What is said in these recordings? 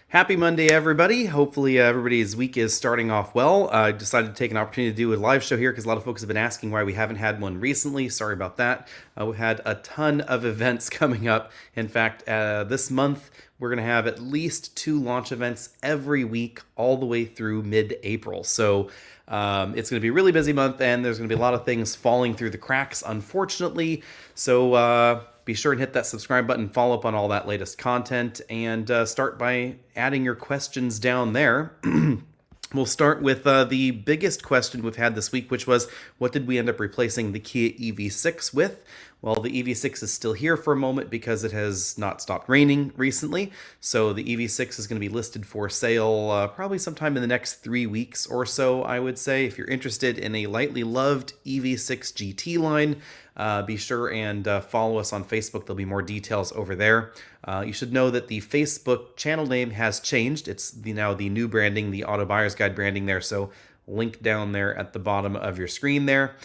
Happy Monday, everybody. Hopefully, everybody's week is starting off well. I decided to take an opportunity to do a live show here because a lot of folks have been asking why we haven't had one recently. Sorry about that. We had a ton of events coming up. In fact, this month, we're going to have at least two launch events every week, all the way through mid April. So, it's going to be a really busy month, and there's going to be a lot of things falling through the cracks, unfortunately. So, be sure and hit that subscribe button, follow up on all that latest content, and start by adding your questions down there. We'll start with the biggest question we've had this week, which was, what did we end up replacing the Kia EV6 with? Well, the EV6 is still here for a moment because it has not stopped raining recently. So the EV6 is going to be listed for sale probably sometime in the next 3 weeks or so, I would say. If you're interested in a lightly loved EV6 GT line, be sure and follow us on Facebook. There'll be more details over there. You should know that the Facebook channel name has changed. It's now the new branding, the Auto Buyer's Guide branding there. So link down there at the bottom of your screen there.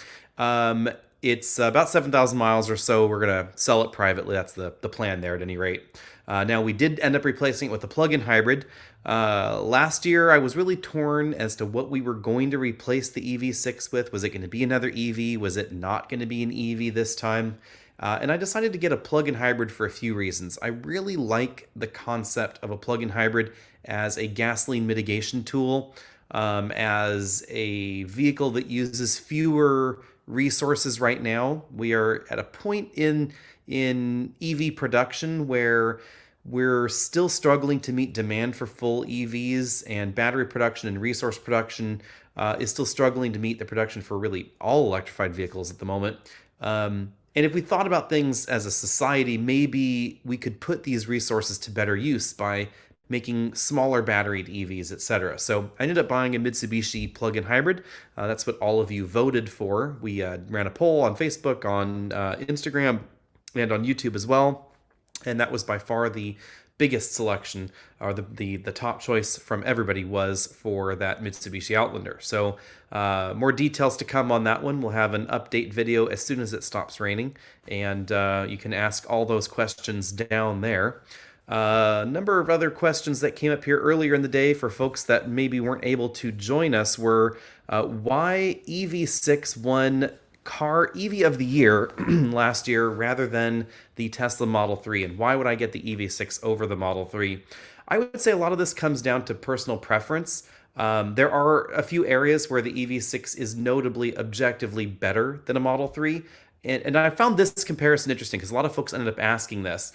It's about 7,000 miles or so. We're going to sell it privately. That's the plan there at any rate. Now, we did end up replacing it with a plug-in hybrid. Last year, I was really torn as to what we were going to replace the EV6 with. Was it going to be another EV? Was it not going to be an EV this time? And I decided to get a plug-in hybrid for a few reasons. I really like the concept of a plug-in hybrid as a gasoline mitigation tool, as a vehicle that uses fewer resources right now. We are at a point in EV production where we're still struggling to meet demand for full EVs, and battery production and resource production is still struggling to meet the production for really all electrified vehicles at the moment. And if we thought about things as a society, maybe we could put these resources to better use by making smaller batteried EVs, etc. So I ended up buying a Mitsubishi plug-in hybrid. That's what all of you voted for. We ran a poll on Facebook, on Instagram, and on YouTube as well. And that was by far the biggest selection, or the top choice from everybody was for that Mitsubishi Outlander. So more details to come on that one. We'll have an update video as soon as it stops raining, and you can ask all those questions down there. A number of other questions that came up here earlier in the day for folks that maybe weren't able to join us were why EV6 won Car EV of the Year last year rather than the Tesla Model 3, and why would I get the EV6 over the Model 3? I would say a lot of this comes down to personal preference. There are a few areas where the EV6 is notably objectively better than a Model 3, and I found this comparison interesting because a lot of folks ended up asking this.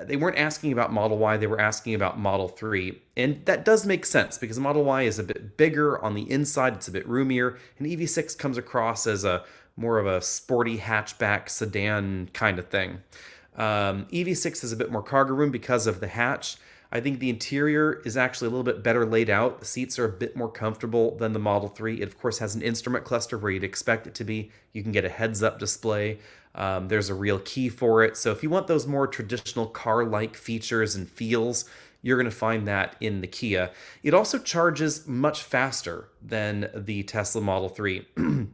They weren't asking about Model Y, they were asking about Model 3. And that does make sense because Model Y is a bit bigger on the inside, it's a bit roomier, and EV6 comes across as a more of a sporty hatchback sedan kind of thing. EV6 has a bit more cargo room because of the hatch. I think the interior is actually a little bit better laid out. The seats are a bit more comfortable than the Model 3. It, of course, has an instrument cluster where you'd expect it to be. You can get a heads-up display. There's a real key for it. So if you want those more traditional car-like features and feels, you're going to find that in the Kia. It also charges much faster than the Tesla Model 3.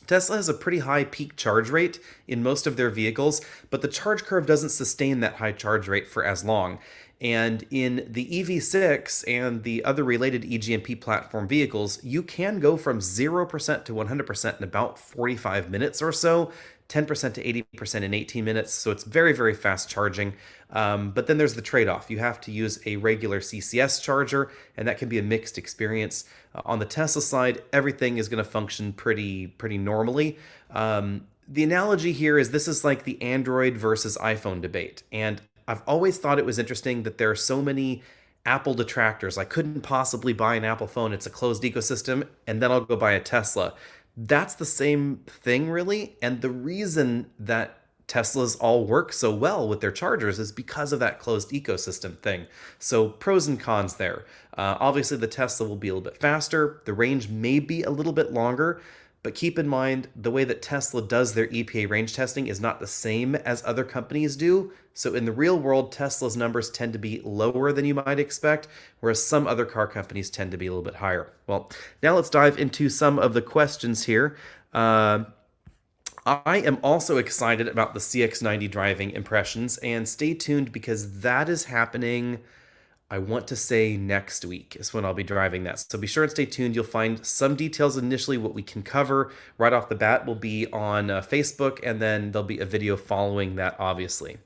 Tesla has a pretty high peak charge rate in most of their vehicles, but the charge curve doesn't sustain that high charge rate for as long. And in the EV6 and the other related EGMP platform vehicles, you can go from 0% to 100% in about 45 minutes or so, 10% to 80% in 18 minutes. So it's very, very fast charging. But then there's the trade-off. You have to use a regular CCS charger, and that can be a mixed experience. On the Tesla side, everything is going to function pretty normally. The analogy here is this is like the Android versus iPhone debate. And I've always thought it was interesting that there are so many Apple detractors. I couldn't possibly buy an Apple phone. It's a closed ecosystem, and then I'll go buy a Tesla. That's the same thing, really. And the reason that Teslas all work so well with their chargers is because of that closed ecosystem thing. So pros and cons there. Obviously, the Tesla will be a little bit faster. The range may be a little bit longer. But keep in mind, the way that Tesla does their EPA range testing is not the same as other companies do. So in the real world, Tesla's numbers tend to be lower than you might expect, whereas some other car companies tend to be a little bit higher. Well, now let's dive into some of the questions here. I am also excited about the CX-90 driving impressions, and stay tuned because that is happening, I want to say next week is when I'll be driving that. So be sure and stay tuned. You'll find some details initially. What we can cover right off the bat will be on Facebook, and then there'll be a video following that, obviously.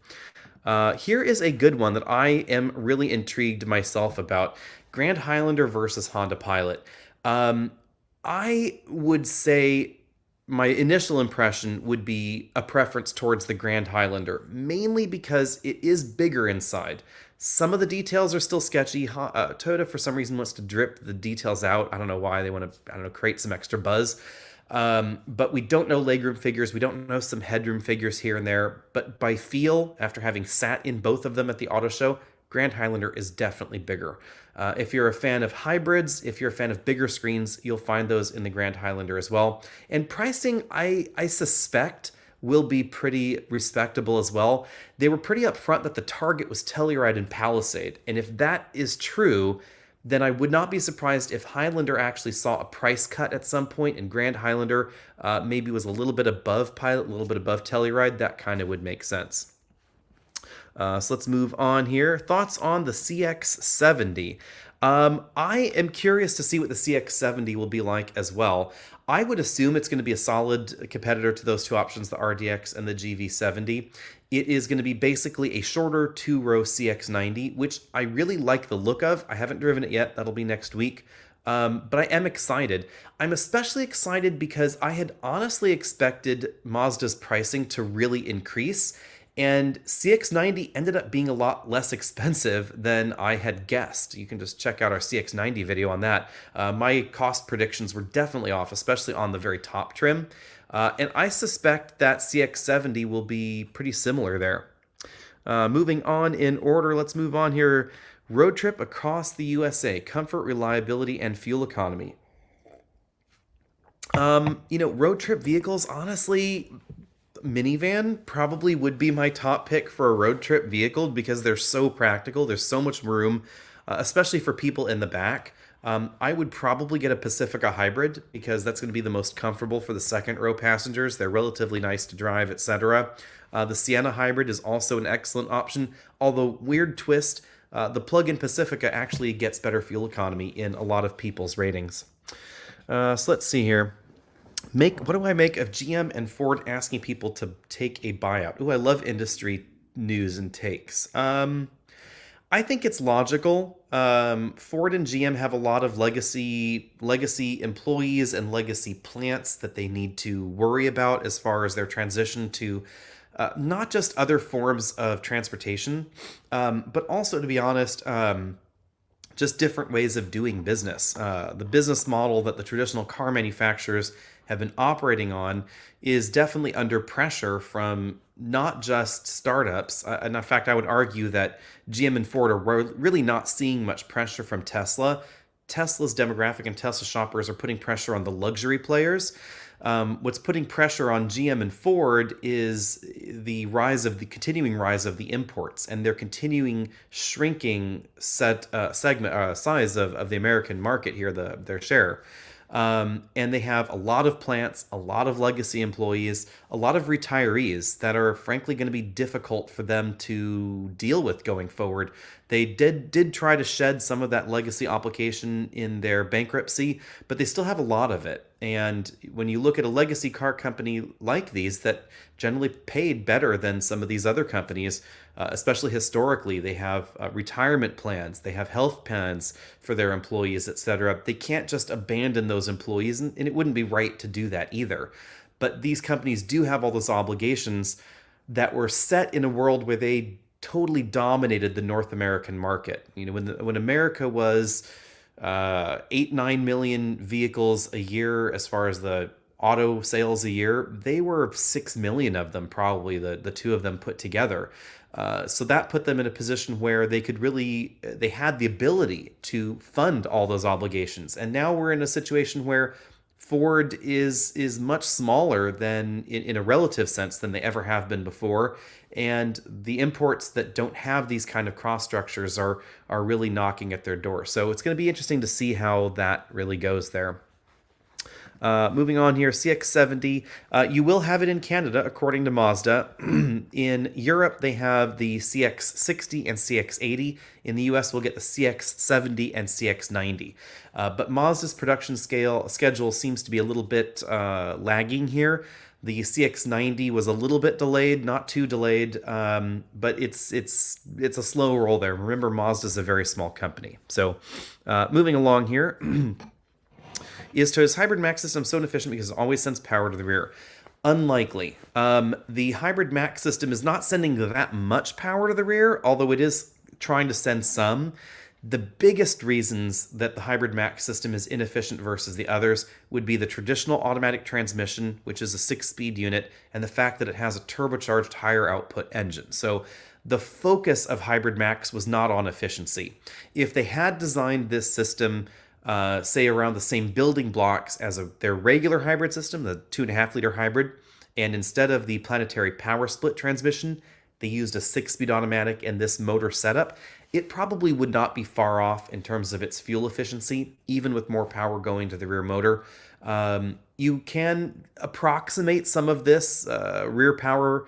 Here is a good one that I am really intrigued myself about. Grand Highlander versus Honda Pilot. I would say my initial impression would be a preference towards the Grand Highlander, mainly because it is bigger inside. Some of the details are still sketchy. Toyota, for some reason, wants to drip the details out. I don't know why. They want to, I don't know, create some extra buzz. But we don't know legroom figures. We don't know some headroom figures here and there. But by feel, after having sat in both of them at the auto show, Grand Highlander is definitely bigger. If you're a fan of hybrids, if you're a fan of bigger screens, you'll find those in the Grand Highlander as well. And pricing, I suspect, will be pretty respectable as well. They were pretty upfront that the target was Telluride and Palisade. And if that is true, then I would not be surprised if Highlander actually saw a price cut at some point, and Grand Highlander maybe was a little bit above Pilot, a little bit above Telluride. That kind of would make sense. So let's move on here. Thoughts on the CX-70? I am curious to see what the CX-70 will be like as well. I would assume it's going to be a solid competitor to those two options, the RDX and the GV70. It is going to be basically a shorter two-row CX-90, which I really like the look of. I haven't driven it yet. That'll be next week. But I am excited. I'm especially excited because I had honestly expected Mazda's pricing to really increase, and CX-90 ended up being a lot less expensive than I had guessed. You can just check out our CX-90 video on that. My cost predictions were definitely off, especially on the very top trim. And I suspect that CX-70 will be pretty similar there. Moving on in order, let's move on here. Road trip across the USA, comfort, reliability, and fuel economy. Road trip vehicles, honestly, minivan probably would be my top pick for a road trip vehicle because they're so practical. There's so much room, especially for people in the back. I would probably get a Pacifica hybrid because that's going to be the most comfortable for the second row passengers. They're relatively nice to drive, etc. The Sienna hybrid is also an excellent option, although weird twist, the plug-in Pacifica actually gets better fuel economy in a lot of people's ratings. So let's see here. What do I make of GM and Ford asking people to take a buyout? Ooh, I love industry news and takes. I think it's logical. Ford and GM have a lot of legacy employees and legacy plants that they need to worry about as far as their transition to not just other forms of transportation, but also, to be honest, just different ways of doing business. The business model that the traditional car manufacturers have been operating on is definitely under pressure from not just startups. And in fact, I would argue that GM and Ford are really not seeing much pressure from Tesla. Tesla's demographic and Tesla shoppers are putting pressure on the luxury players. What's putting pressure on GM and Ford is the continuing rise of the imports and their continuing shrinking size of the American market here, their share. And they have a lot of plants, a lot of legacy employees, a lot of retirees that are frankly going to be difficult for them to deal with going forward. They did try to shed some of that legacy obligation in their bankruptcy, but they still have a lot of it. And when you look at a legacy car company like these that generally paid better than some of these other companies, especially historically, they have retirement plans, they have health plans for their employees, etc. They can't just abandon those employees, and it wouldn't be right to do that either. But these companies do have all those obligations that were set in a world where they totally dominated the North American market. When America was 8-9 million vehicles a year as far as the auto sales a year, they were 6 million of them, probably the two of them put together. So that put them in a position where they had the ability to fund all those obligations. And now we're in a situation where Ford is much smaller than in a relative sense than they ever have been before. And the imports that don't have these kind of cross structures are really knocking at their door. So it's going to be interesting to see how that really goes there. Moving on here, CX-70. You will have it in Canada, according to Mazda. In Europe, they have the CX-60 and CX-80. In the US, we'll get the CX-70 and CX-90. But Mazda's production schedule seems to be a little bit lagging here. The CX-90 was a little bit delayed, not too delayed, but it's a slow roll there. Remember, Mazda's a very small company. So, moving along here. Is Toyota's hybrid max system so inefficient because it always sends power to the rear? Unlikely. The hybrid max system is not sending that much power to the rear, although it is trying to send some. The biggest reasons that the hybrid max system is inefficient versus the others would be the traditional automatic transmission, which is a 6-speed unit, and the fact that it has a turbocharged higher output engine. So the focus of hybrid max was not on efficiency. If they had designed this system say around the same building blocks as their regular hybrid system, the 2.5-liter hybrid, and instead of the planetary power split transmission, they used a 6-speed automatic and this motor setup, it probably would not be far off in terms of its fuel efficiency, even with more power going to the rear motor. You can approximate some of this rear power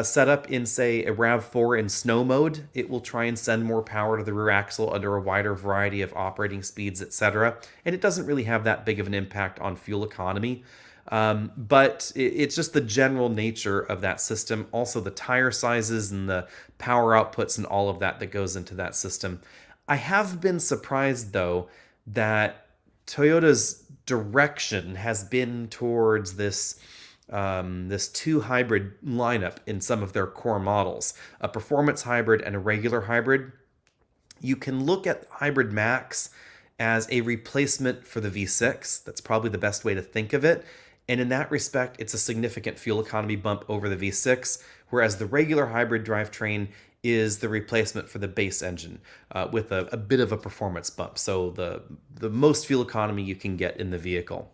setup in, say, a RAV4 in snow mode. It will try and send more power to the rear axle under a wider variety of operating speeds, etc. And it doesn't really have that big of an impact on fuel economy. But it's just the general nature of that system. Also the tire sizes and the power outputs and all of that goes into that system. I have been surprised, though, that Toyota's direction has been towards this 2 hybrid lineup in some of their core models, a performance hybrid and a regular hybrid. You can look at Hybrid Max as a replacement for the V6. That's probably the best way to think of it. And in that respect, it's a significant fuel economy bump over the V6, whereas the regular hybrid drivetrain is the replacement for the base engine with a bit of a performance bump. So the most fuel economy you can get in the vehicle.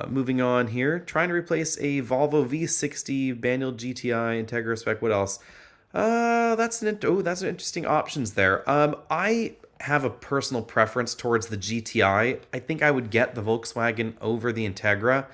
Moving on here, trying to replace a Volvo V60 manual GTI Integra spec. What else? That's an interesting options there. I have a personal preference towards the GTI. I think I would get the Volkswagen over the Integra.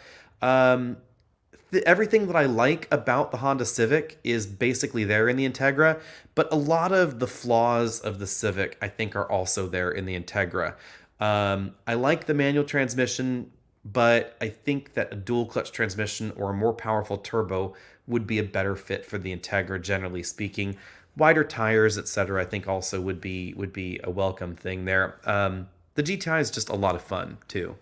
Everything that I like about the Honda Civic is basically there in the Integra, but a lot of the flaws of the Civic I think are also there in the Integra. I like the manual transmission, but I think that a dual clutch transmission or a more powerful turbo would be a better fit for the Integra, generally speaking. Wider tires, etc., I think also would be a welcome thing there. The GTI is just a lot of fun too.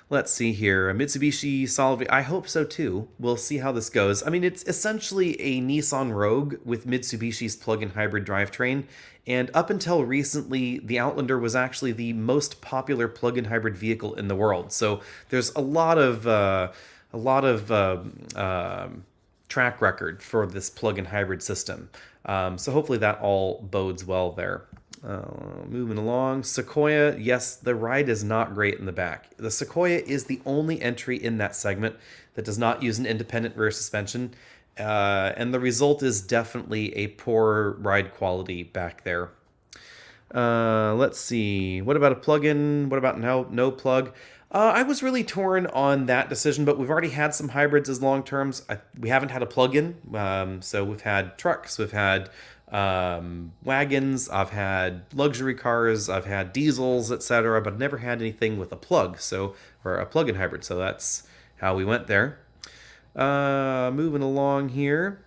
Let's see here. A Mitsubishi Solid. I hope so too. We'll see how this goes. I mean, it's essentially a Nissan Rogue with Mitsubishi's plug-in hybrid drivetrain. And up until recently, the Outlander was actually the most popular plug-in hybrid vehicle in the world. So there's a lot of track record for this plug-in hybrid system. So hopefully that all bodes well there. Moving along, Sequoia. Yes, the ride is not great in the back. The Sequoia is the only entry in that segment that does not use an independent rear suspension. And the result is definitely a poor ride quality back there. Let's see. What about a plug-in? What about no plug? I was really torn on that decision, but we've already had some hybrids as long terms. We haven't had a plug-in. So we've had trucks, we've had wagons, I've had luxury cars, I've had diesels, etc., but I've never had anything with a plug, or a plug-in hybrid. So that's how we went there. Moving along here.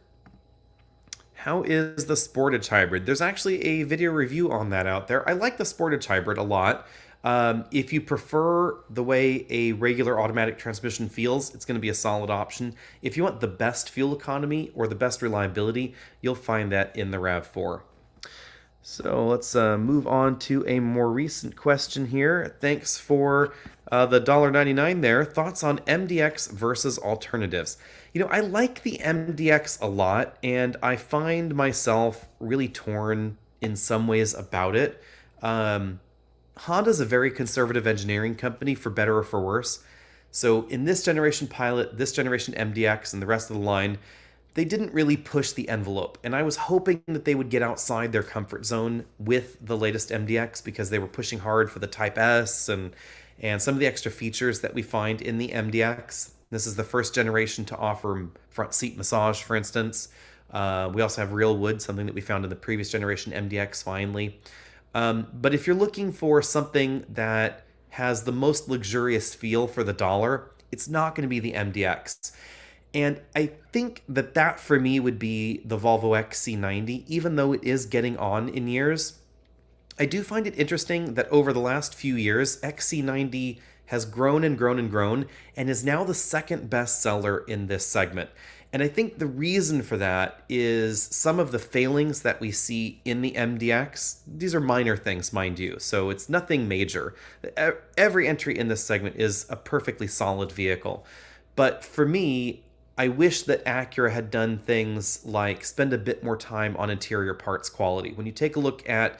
How is the Sportage hybrid? There's actually a video review on that out there. I like the Sportage hybrid a lot. If you prefer the way a regular automatic transmission feels, it's going to be a solid option. If you want the best fuel economy or the best reliability, you'll find that in the RAV4. So let's move on to a more recent question here. Thanks for the $1.99 there. Thoughts on MDX versus alternatives? You know, I like the MDX a lot, and I find myself really torn in some ways about it. Honda's a very conservative engineering company, for better or for worse. So in this generation Pilot, this generation MDX, and the rest of the line, they didn't really push the envelope. And I was hoping that they would get outside their comfort zone with the latest MDX, because they were pushing hard for the Type S and and some of the extra features that we find in the MDX. This is the first generation to offer front seat massage, for instance. We also have real wood, something that we found in the previous generation MDX finally. But if you're looking for something that has the most luxurious feel for the dollar, it's not going to be the MDX. And I think that that for me would be the Volvo XC90, even though it is getting on in years. I do find it interesting that over the last few years, XC90 has grown and grown and grown and is now the second best seller in this segment. And I think the reason for that is some of the failings that we see in the MDX. These are minor things, mind you, so it's nothing major. Every entry in this segment is a perfectly solid vehicle. But for me, I wish that Acura had done things like spend a bit more time on interior parts quality. When you take a look at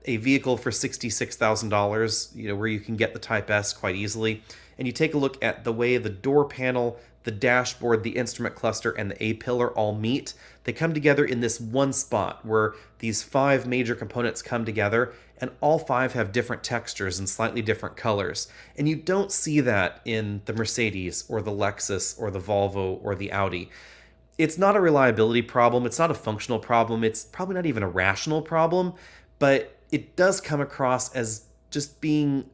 a vehicle for $66,000, where you can get the Type S quite easily, and you take a look at the way the door panel, the dashboard, the instrument cluster, and the A-pillar all meet, they come together in this one spot where these 5 major components come together, and all 5 have different textures and slightly different colors. And you don't see that in the Mercedes or the Lexus or the Volvo or the Audi. It's not a reliability problem, it's not a functional problem, it's probably not even a rational problem, but it does come across as just being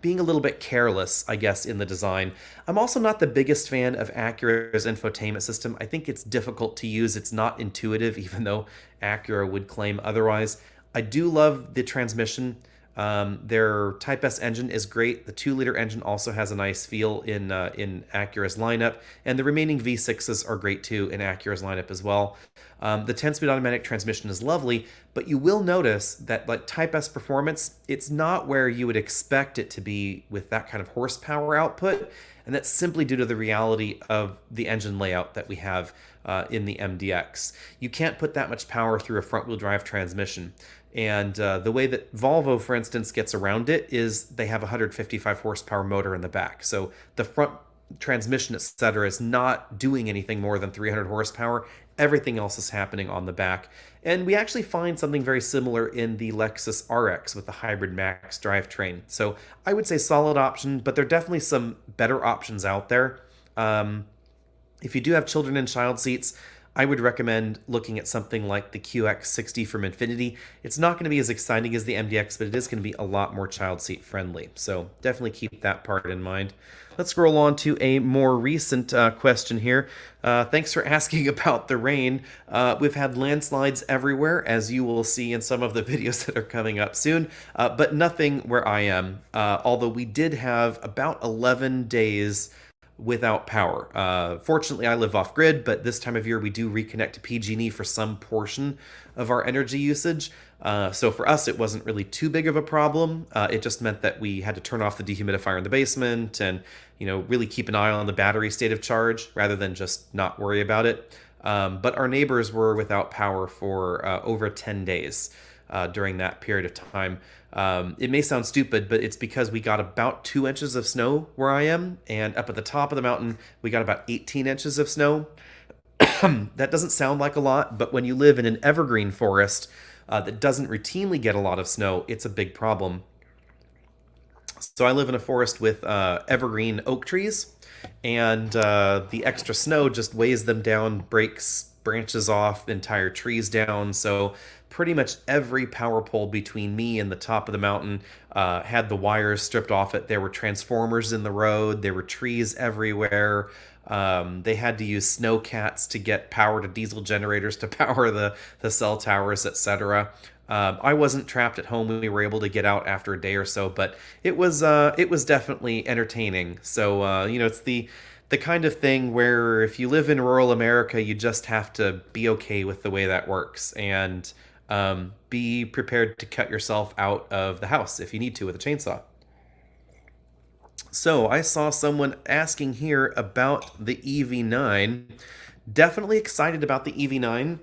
a little bit careless, I guess, in the design. I'm also not the biggest fan of Acura's infotainment system. I think it's difficult to use. It's not intuitive, even though Acura would claim otherwise. I do love the transmission. Their Type S engine is great. The 2-liter engine also has a nice feel in Acura's lineup, and the remaining V6s are great too in Acura's lineup as well. The 10-speed automatic transmission is lovely, but you will notice that like Type S performance, it's not where you would expect it to be with that kind of horsepower output, and that's simply due to the reality of the engine layout that we have in the MDX. You can't put that much power through a front-wheel drive transmission. And the way that Volvo, for instance, gets around it is they have a 155 horsepower motor in the back. So the front transmission, etc., is not doing anything more than 300 horsepower. Everything else is happening on the back. And we actually find something very similar in the Lexus RX with the Hybrid Max drivetrain. So I would say solid option, but there are definitely some better options out there. If you do have children in child seats, I would recommend looking at something like the QX60 from Infiniti. It's not going to be as exciting as the MDX, but it is going to be a lot more child seat friendly. So definitely keep that part in mind. Let's scroll on to a more recent question here. Thanks for asking about the rain. We've had landslides everywhere, as you will see in some of the videos that are coming up soon, but nothing where I am. Although we did have about 11 days without power. Fortunately, I live off grid, but this time of year we do reconnect to PG&E for some portion of our energy usage. So for us, it wasn't really too big of a problem. It just meant that we had to turn off the dehumidifier in the basement and, really keep an eye on the battery state of charge rather than just not worry about it. But our neighbors were without power for over 10 days during that period of time. It may sound stupid, but it's because we got about 2 inches of snow where I am, and up at the top of the mountain, we got about 18 inches of snow. That doesn't sound like a lot, but when you live in an evergreen forest that doesn't routinely get a lot of snow, it's a big problem. So I live in a forest with evergreen oak trees, and the extra snow just weighs them down, breaks branches off, entire trees down. So pretty much every power pole between me and the top of the mountain had the wires stripped off it. There were transformers in the road. There were trees everywhere. They had to use snowcats to get power to diesel generators to power the cell towers, etc. I wasn't trapped at home. We were able to get out after a day or so, but it was definitely entertaining. So it's the kind of thing where if you live in rural America, you just have to be okay with the way that works and be prepared to cut yourself out of the house if you need to with a chainsaw. So I saw someone asking here about the EV9. Definitely excited about the EV9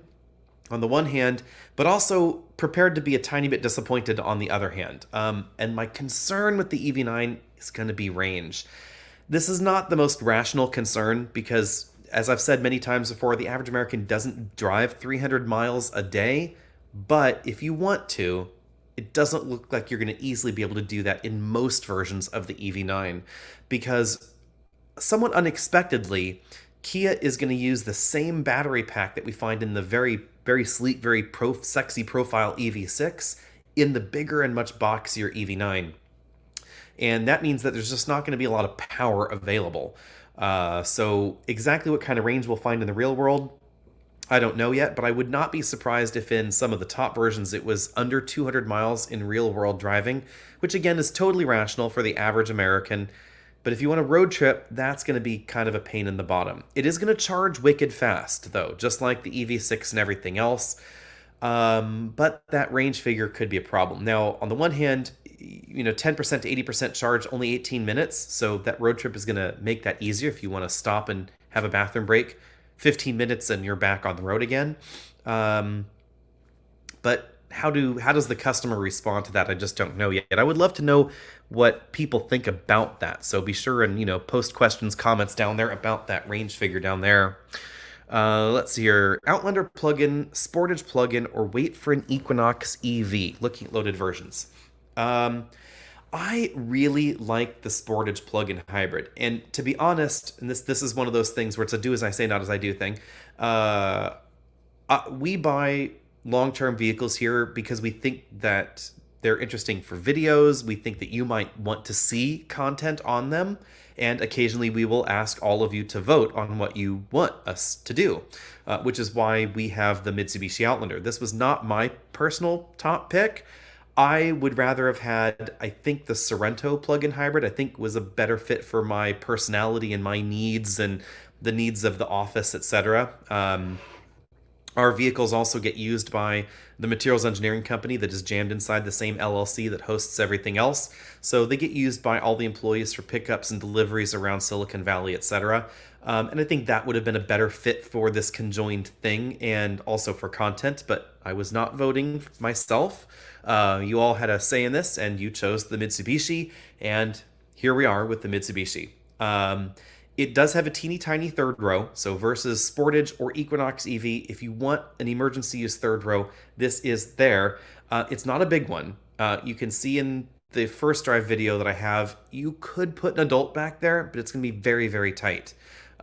on the one hand, but also prepared to be a tiny bit disappointed on the other hand. And my concern with the EV9 is going to be range. This is not the most rational concern because, as I've said many times before, the average American doesn't drive 300 miles a day. But if you want to, it doesn't look like you're going to easily be able to do that in most versions of the EV9 because somewhat unexpectedly, Kia is going to use the same battery pack that we find in the very, very sleek, very sexy profile EV6 in the bigger and much boxier EV9. And that means that there's just not going to be a lot of power available. So exactly what kind of range we'll find in the real world, I don't know yet, but I would not be surprised if in some of the top versions it was under 200 miles in real world driving, which again is totally rational for the average American. But if you want a road trip, that's going to be kind of a pain in the bottom. It is going to charge wicked fast, though, just like the EV6 and everything else. But that range figure could be a problem. Now, on the one hand, 10% to 80% charge, only 18 minutes. So that road trip is going to make that easier if you want to stop and have a bathroom break. 15 minutes and you're back on the road again. But how does the customer respond to that? I just don't know yet. I would love to know what people think about that. So be sure and post questions, comments down there about that range figure down there. Let's see here. Outlander plugin, Sportage plugin, or wait for an Equinox EV. Looking at loaded versions. I really like the Sportage plug-in hybrid, and to be honest, and this is one of those things where it's a do as I say, not as I do thing. We buy long-term vehicles here because we think that they're interesting for videos. We think that you might want to see content on them, and occasionally we will ask all of you to vote on what you want us to do, which is why we have the Mitsubishi Outlander. This was not my personal top pick. I would rather have had, I think, the Sorento plug-in hybrid. I think was a better fit for my personality and my needs and the needs of the office, etc. Our vehicles also get used by the materials engineering company that is jammed inside the same LLC that hosts everything else. So they get used by all the employees for pickups and deliveries around Silicon Valley, etc. And I think that would have been a better fit for this conjoined thing and also for content, but I was not voting myself. You all had a say in this, and you chose the Mitsubishi, and here we are with the Mitsubishi. It does have a teeny tiny third row, so versus Sportage or Equinox EV, if you want an emergency use third row, this is there. It's not a big one. You can see in the first drive video that I have, you could put an adult back there, but it's going to be very, very tight.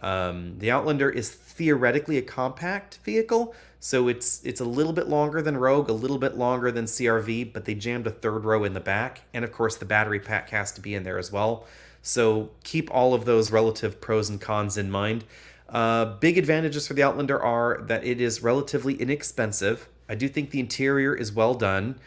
The Outlander is theoretically a compact vehicle, so it's a little bit longer than Rogue, a little bit longer than CRV, but they jammed a third row in the back, and of course the battery pack has to be in there as well. So keep all of those relative pros and cons in mind. Big advantages for the Outlander are that it is relatively inexpensive. I do think the interior is well done,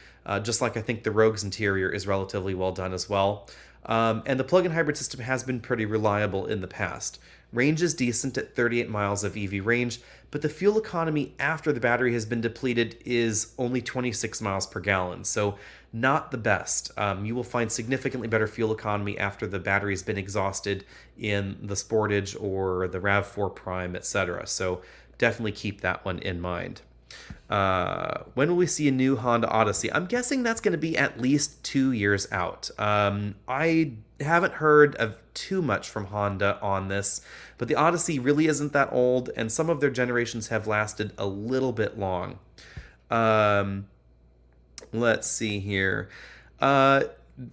just like I think the Rogue's interior is relatively well done as well. And the plug-in hybrid system has been pretty reliable in the past. Range is decent at 38 miles of EV range, but the fuel economy after the battery has been depleted is only 26 miles per gallon, so not the best. You will find significantly better fuel economy after the battery's been exhausted in the Sportage or the RAV4 Prime, etc. So definitely keep that one in mind. When will we see a new Honda Odyssey? I'm guessing that's going to be at least 2 years out. I haven't heard of too much from Honda on this, but the Odyssey really isn't that old, and some of their generations have lasted a little bit long. Let's see here.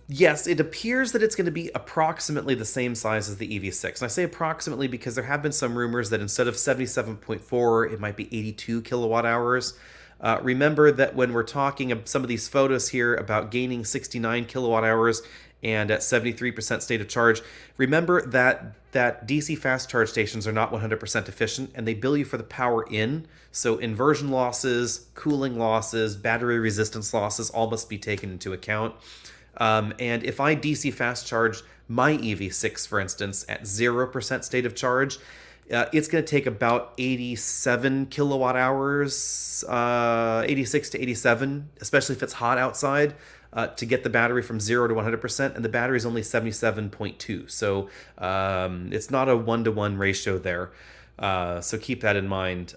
Yes, it appears that it's going to be approximately the same size as the EV6. And I say approximately because there have been some rumors that instead of 77.4, it might be 82 kilowatt hours. Remember that when we're talking of some of these photos here about gaining 69 kilowatt hours and at 73% state of charge, remember that DC fast charge stations are not 100% efficient, and they bill you for the power in. So inversion losses, cooling losses, battery resistance losses all must be taken into account. And if I DC fast charge my EV6, for instance, at 0% state of charge, it's going to take about 87 kilowatt hours, 86 to 87, especially if it's hot outside, to get the battery from 0 to 100%, and the battery is only 77.2. So it's not a 1-to-1 ratio there. So keep that in mind.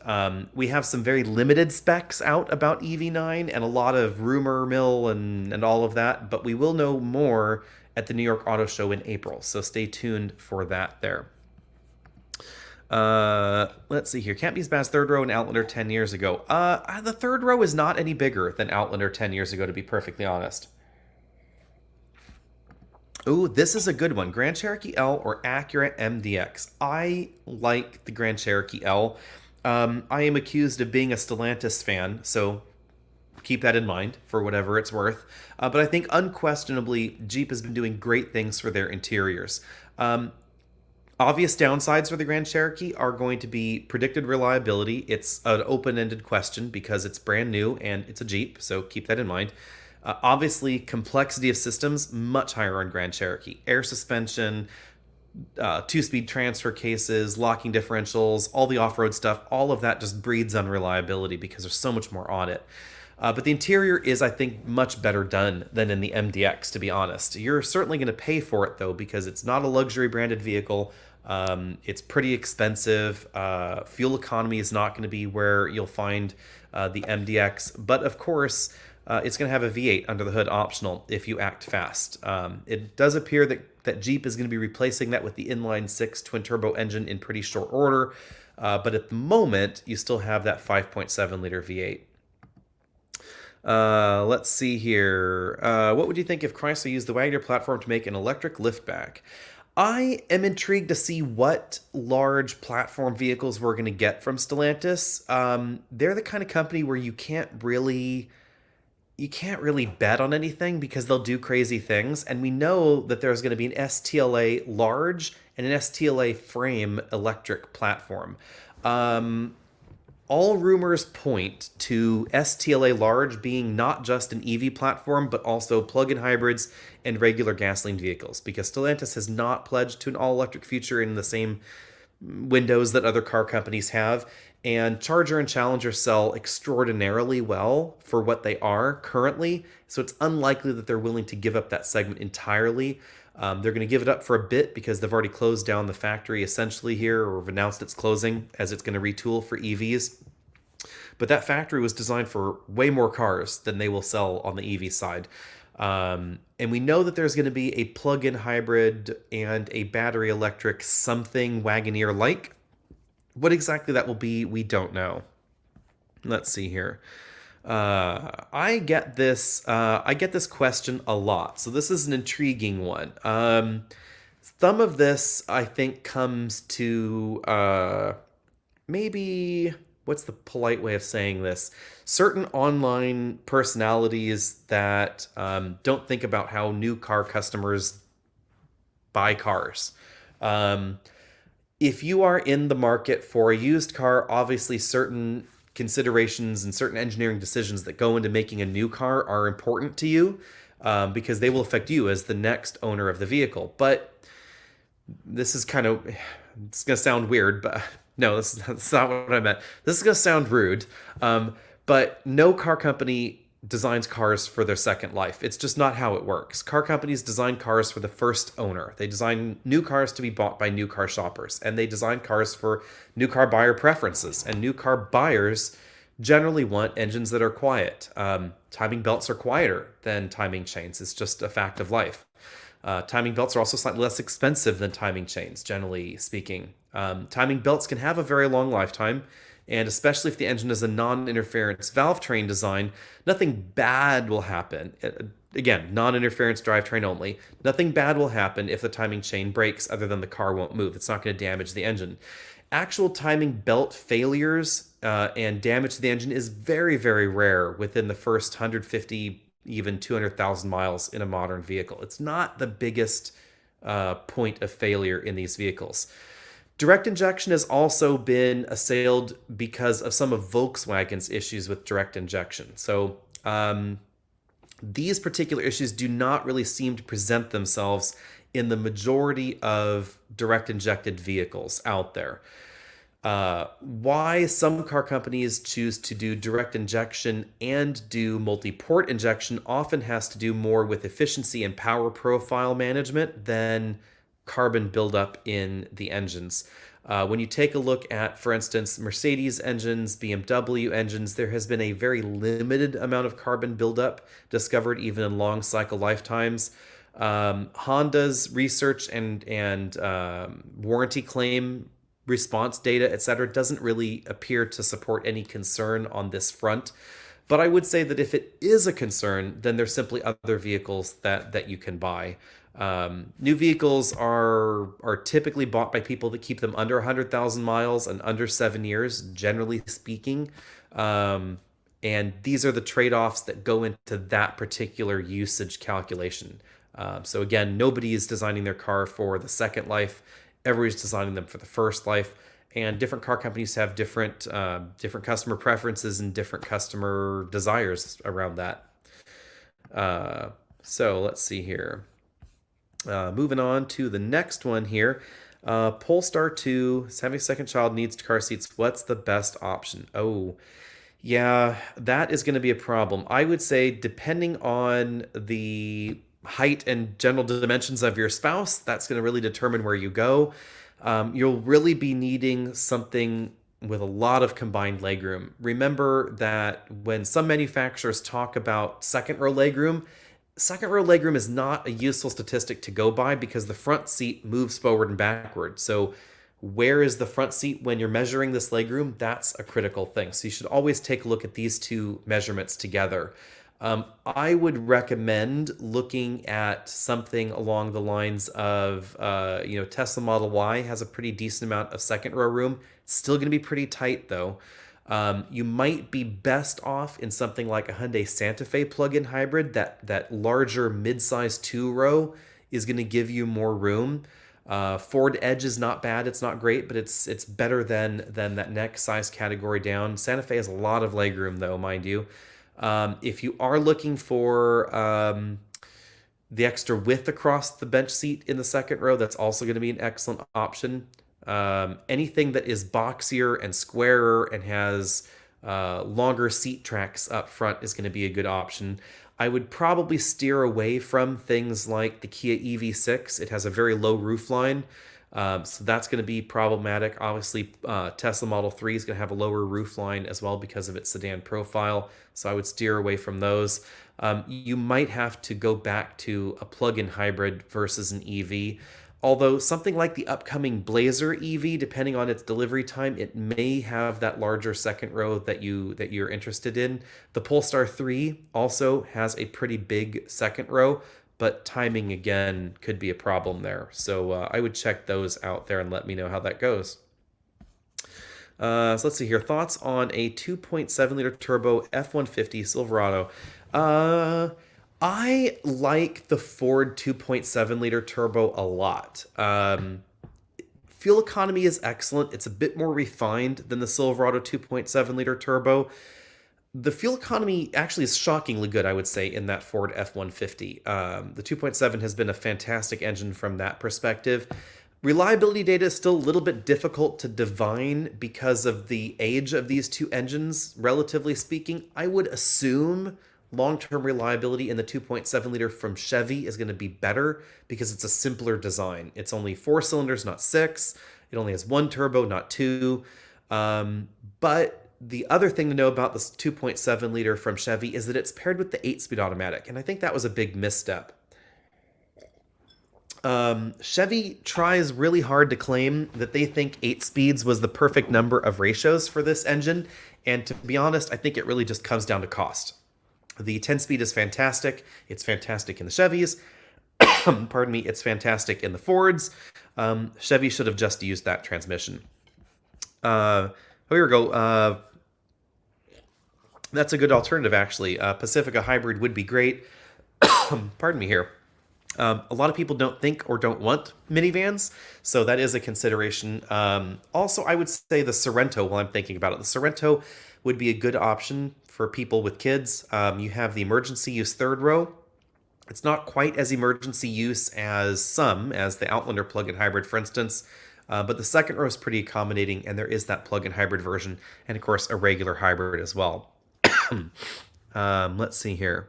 We have some very limited specs out about EV9 and a lot of rumor mill and all of that, but we will know more at the New York Auto Show in April. So stay tuned for that there. Let's see here. Can't be as bad as third row and Outlander 10 years ago. The third row is not any bigger than Outlander 10 years ago, to be perfectly honest. Ooh, this is a good one. Grand Cherokee L or Acura MDX. I like the Grand Cherokee L. I am accused of being a Stellantis fan, so keep that in mind for whatever it's worth. But I think unquestionably, Jeep has been doing great things for their interiors. Obvious downsides for the Grand Cherokee are going to be predicted reliability. It's an open-ended question because it's brand new and it's a Jeep, so keep that in mind. Obviously, complexity of systems, much higher on Grand Cherokee. Air suspension, two-speed transfer cases, locking differentials, all the off-road stuff, all of that just breeds unreliability because there's so much more on it. But the interior is, I think, much better done than in the MDX, to be honest. You're certainly going to pay for it, though, because it's not a luxury branded vehicle. It's pretty expensive. Fuel economy is not going to be where you'll find the MDX. But, of course, it's going to have a V8 under the hood optional if you act fast. It does appear that Jeep is going to be replacing that with the inline-6 twin-turbo engine in pretty short order. But at the moment, you still have that 5.7-liter V8. Let's see here. What would you think if Chrysler used the Wagoneer platform to make an electric liftback? I am intrigued to see what large platform vehicles we're going to get from Stellantis. They're the kind of company where you can't really bet on anything because they'll do crazy things. And we know that there's going to be an STLA large and an STLA frame electric platform. All rumors point to STLA large being not just an EV platform, but also plug-in hybrids and regular gasoline vehicles, because Stellantis has not pledged to an all-electric future in the same windows that other car companies have. And Charger and Challenger sell extraordinarily well for what they are currently, so it's unlikely that they're willing to give up that segment entirely. They're going to give it up for a bit because they've already closed down the factory essentially here, or have announced it's closing as it's going to retool for EVs. But that factory was designed for way more cars than they will sell on the EV side. And we know that there's going to be a plug-in hybrid and a battery electric something Wagoneer-like. What exactly that will be, we don't know. Let's see here. I get this question a lot, so this is an intriguing one. Some of this, I think, comes to maybe, what's the polite way of saying this? Certain online personalities that don't think about how new car customers buy cars. If you are in the market for a used car, obviously certain considerations and certain engineering decisions that go into making a new car are important to you, because they will affect you as the next owner of the vehicle. But this is kind of, it's going to sound weird, but no, that's not what I meant. This is going to sound rude, but no car company designs cars for their second life. It's just not how it works. Car companies design cars for the first owner. They design new cars to be bought by new car shoppers, and they design cars for new car buyer preferences. And new car buyers generally want engines that are quiet. Timing belts are quieter than timing chains. It's just a fact of life. Timing belts are also slightly less expensive than timing chains, generally speaking. Timing belts can have a very long lifetime, and especially if the engine is a non-interference valve train design, nothing bad will happen. Again, non-interference drivetrain only. Nothing bad will happen if the timing chain breaks, other than the car won't move. It's not going to damage the engine. Actual timing belt failures and damage to the engine is very, very rare within the first 150, even 200,000 miles in a modern vehicle. It's not the biggest point of failure in these vehicles. Direct injection has also been assailed because of some of Volkswagen's issues with direct injection. So these particular issues do not really seem to present themselves in the majority of direct injected vehicles out there. Why some car companies choose to do direct injection and do multi-port injection often has to do more with efficiency and power profile management than carbon buildup in the engines. When you take a look at, for instance, Mercedes engines, BMW engines, there has been a very limited amount of carbon buildup discovered even in long cycle lifetimes. Honda's research and warranty claim response data, etc., doesn't really appear to support any concern on this front. But I would say that if it is a concern, then there's simply other vehicles that you can buy. New vehicles are typically bought by people that keep them under 100,000 miles and under 7 years, generally speaking. Um, and these are the trade-offs that go into that particular usage calculation. So again, nobody is designing their car for the second life. Everybody's designing them for the first life. And different car companies have different customer preferences and different customer desires around that. So let's see here. Moving on to the next one here. Polestar 2 is having a second child, needs car seats. What's the best option? Oh, yeah, that is going to be a problem. I would say, depending on the height and general dimensions of your spouse, that's going to really determine where you go. You'll really be needing something with a lot of combined legroom. Remember that when some manufacturers talk about second row legroom is not a useful statistic to go by because the front seat moves forward and backward. So where is the front seat when you're measuring this legroom? That's a critical thing. So you should always take a look at these two measurements together. I would recommend looking at something along the lines of, Tesla Model Y has a pretty decent amount of second row room. It's still going to be pretty tight though. You might be best off in something like a Hyundai Santa Fe plug-in hybrid. That larger mid-size two-row is going to give you more room. Ford Edge is not bad. It's not great, but it's better than that next size category down. Santa Fe has a lot of legroom though, mind you. If you are looking for the extra width across the bench seat in the second row, that's also going to be an excellent option. Anything that is boxier and squarer and has longer seat tracks up front is going to be a good option. I would probably steer away from things like the Kia EV6. It has a very low roofline, so that's going to be problematic. Obviously, Tesla Model 3 is going to have a lower roofline as well because of its sedan profile, so I would steer away from those. You might have to go back to a plug-in hybrid versus an EV. Although something like the upcoming Blazer EV, depending on its delivery time, it may have that larger second row that you're interested in. The Polestar 3 also has a pretty big second row, but timing again could be a problem there. So I would check those out there and let me know how that goes. So let's see here. Thoughts on a 2.7 liter turbo F-150 Silverado. I like the Ford 2.7 liter turbo a lot. Fuel economy is excellent. It's a bit more refined than the Silverado 2.7 liter turbo. The fuel economy actually is shockingly good, I would say, in that Ford F-150. The 2.7 has been a fantastic engine from that perspective. Reliability data is still a little bit difficult to divine because of the age of these two engines, relatively speaking. I would assume long-term reliability in the 2.7 liter from Chevy is going to be better because it's a simpler design. It's only 4 cylinders, not 6. It only has 1 turbo, not 2. But the other thing to know about this 2.7 liter from Chevy is that it's paired with the 8-speed automatic, and I think that was a big misstep. Chevy tries really hard to claim that they think 8 speeds was the perfect number of ratios for this engine, and to be honest, I think it really just comes down to cost. The 10-speed is fantastic. It's fantastic in the Chevys. Pardon me. It's fantastic in the Fords. Chevy should have just used that transmission. Here we go. That's a good alternative, actually. Pacifica Hybrid would be great. Pardon me here. A lot of people don't think or don't want minivans, so that is a consideration. Also, I would say the Sorento, while I'm thinking about it. The Sorento would be a good option for people with kids. You have the emergency use third row. It's not quite as emergency use as the Outlander plug-in hybrid, for instance, but the second row is pretty accommodating, and there is that plug-in hybrid version, and of course a regular hybrid as well. Let's see here.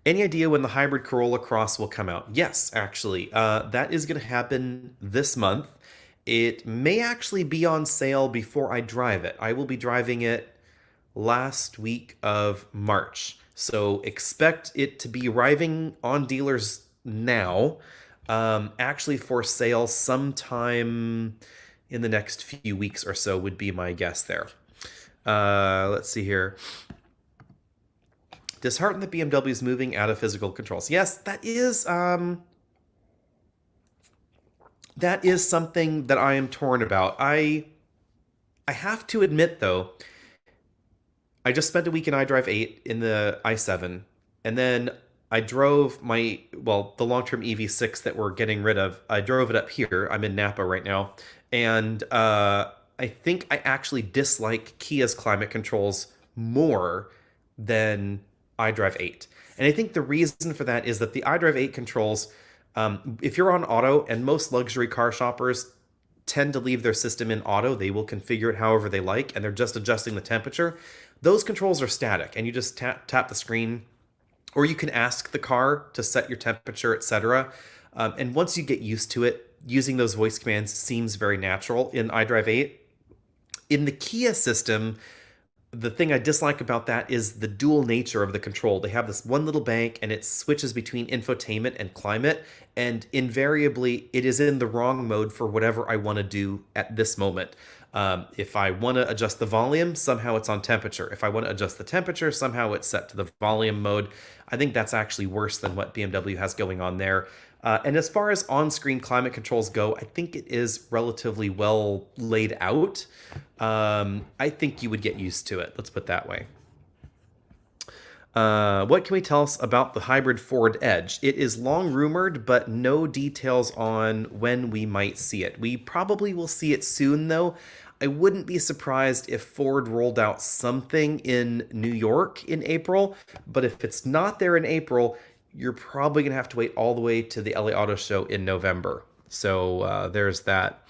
Any idea when the hybrid Corolla Cross will come out? Yes, actually. That is going to happen this month. It may actually be on sale before I drive it. I will be driving it last week of March. So expect it to be arriving on dealers now, actually for sale sometime in the next few weeks or so would be my guess there. Let's see here. Disheartened that BMW is moving out of physical controls. Yes, that is something that I am torn about. I have to admit though, I just spent a week in iDrive 8 in the i7, and then I drove the long-term EV6 that we're getting rid of. I drove it up here. I'm in Napa right now, and I think I actually dislike Kia's climate controls more than iDrive 8. And I think the reason for that is that the iDrive 8 controls, if you're on auto, and most luxury car shoppers tend to leave their system in auto, they will configure it however they like, and they're just adjusting the temperature. Those controls are static, and you just tap the screen, or you can ask the car to set your temperature, etc. And once you get used to it, using those voice commands seems very natural in iDrive 8. In the Kia system, the thing I dislike about that is the dual nature of the control. They have this one little bank, and it switches between infotainment and climate, and invariably it is in the wrong mode for whatever I want to do at this moment. If I want to adjust the volume, somehow it's on temperature. If I want to adjust the temperature, somehow it's set to the volume mode. I think that's actually worse than what BMW has going on there. And as far as on-screen climate controls go, I think it is relatively well laid out. I think you would get used to it. Let's put it that way. What can we tell us about the hybrid Ford Edge? It is long rumored, but no details on when we might see it. We probably will see it soon, though. I wouldn't be surprised if Ford rolled out something in New York in April, but if it's not there in April, you're probably going to have to wait all the way to the LA Auto Show in November. So there's that.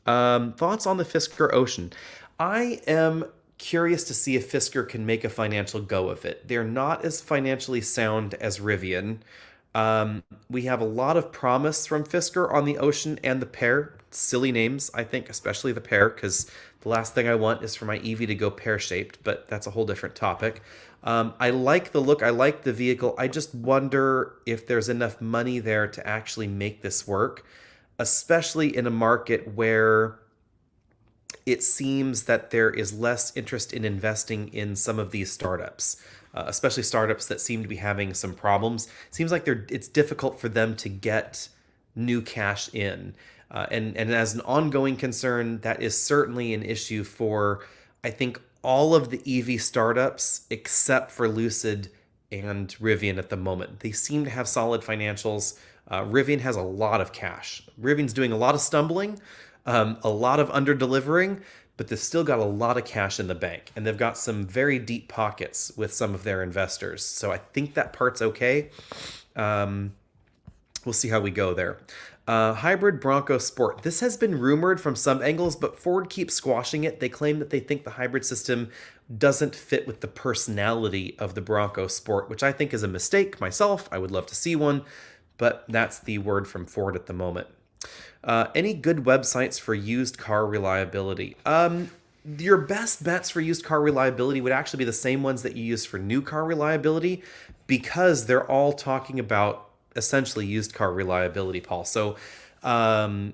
Thoughts on the Fisker Ocean? I am curious to see if Fisker can make a financial go of it. They're not as financially sound as Rivian. We have a lot of promise from Fisker on the Ocean and the Pear. Silly names, I think, especially the Pear, because the last thing I want is for my EV to go pear-shaped, but that's a whole different topic. I like the look, I like the vehicle. I just wonder if there's enough money there to actually make this work, especially in a market where it seems that there is less interest in investing in some of these startups, especially startups that seem to be having some problems. It seems like it's difficult for them to get new cash in. And as an ongoing concern, that is certainly an issue for, I think, all of the EV startups except for Lucid and Rivian at the moment. They seem to have solid financials. Rivian has a lot of cash. Rivian's doing a lot of stumbling, a lot of under-delivering, but they've still got a lot of cash in the bank, and they've got some very deep pockets with some of their investors. So I think that part's okay. We'll see how we go there. Hybrid Bronco Sport. This has been rumored from some angles, but Ford keeps squashing it. They claim that they think the hybrid system doesn't fit with the personality of the Bronco Sport, which I think is a mistake myself. I would love to see one, but that's the word from Ford at the moment. Any good websites for used car reliability? Your best bets for used car reliability would actually be the same ones that you use for new car reliability, because they're all talking about essentially used car reliability, Paul. So Consumer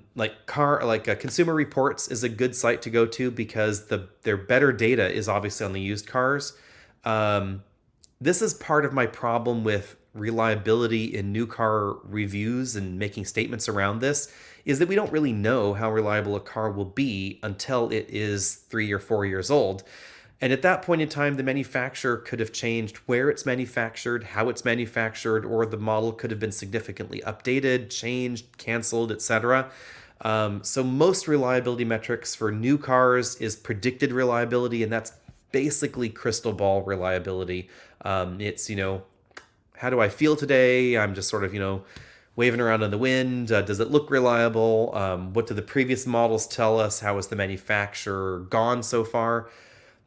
Reports is a good site to go to because their better data is obviously on the used cars. This is part of my problem with reliability in new car reviews and making statements around this, is that we don't really know how reliable a car will be until it is 3 or 4 years old. And at that point in time, the manufacturer could have changed where it's manufactured, how it's manufactured, or the model could have been significantly updated, changed, canceled, etc. So most reliability metrics for new cars is predicted reliability, and that's basically crystal ball reliability. It's, how do I feel today? I'm just sort of, waving around in the wind. Does it look reliable? What do the previous models tell us? How has the manufacturer gone so far?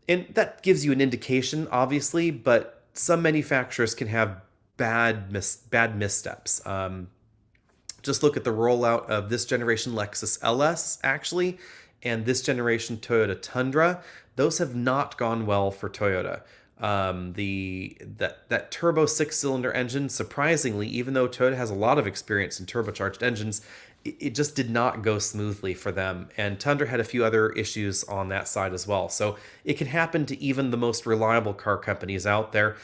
And that gives you an indication, obviously, but some manufacturers can have bad missteps. Just look at the rollout of this generation Lexus LS, actually, and this generation Toyota Tundra. Those have not gone well for Toyota. That turbo six-cylinder engine, surprisingly, even though Toyota has a lot of experience in turbocharged engines, it just did not go smoothly for them. And Tundra had a few other issues on that side as well. So it can happen to even the most reliable car companies out there.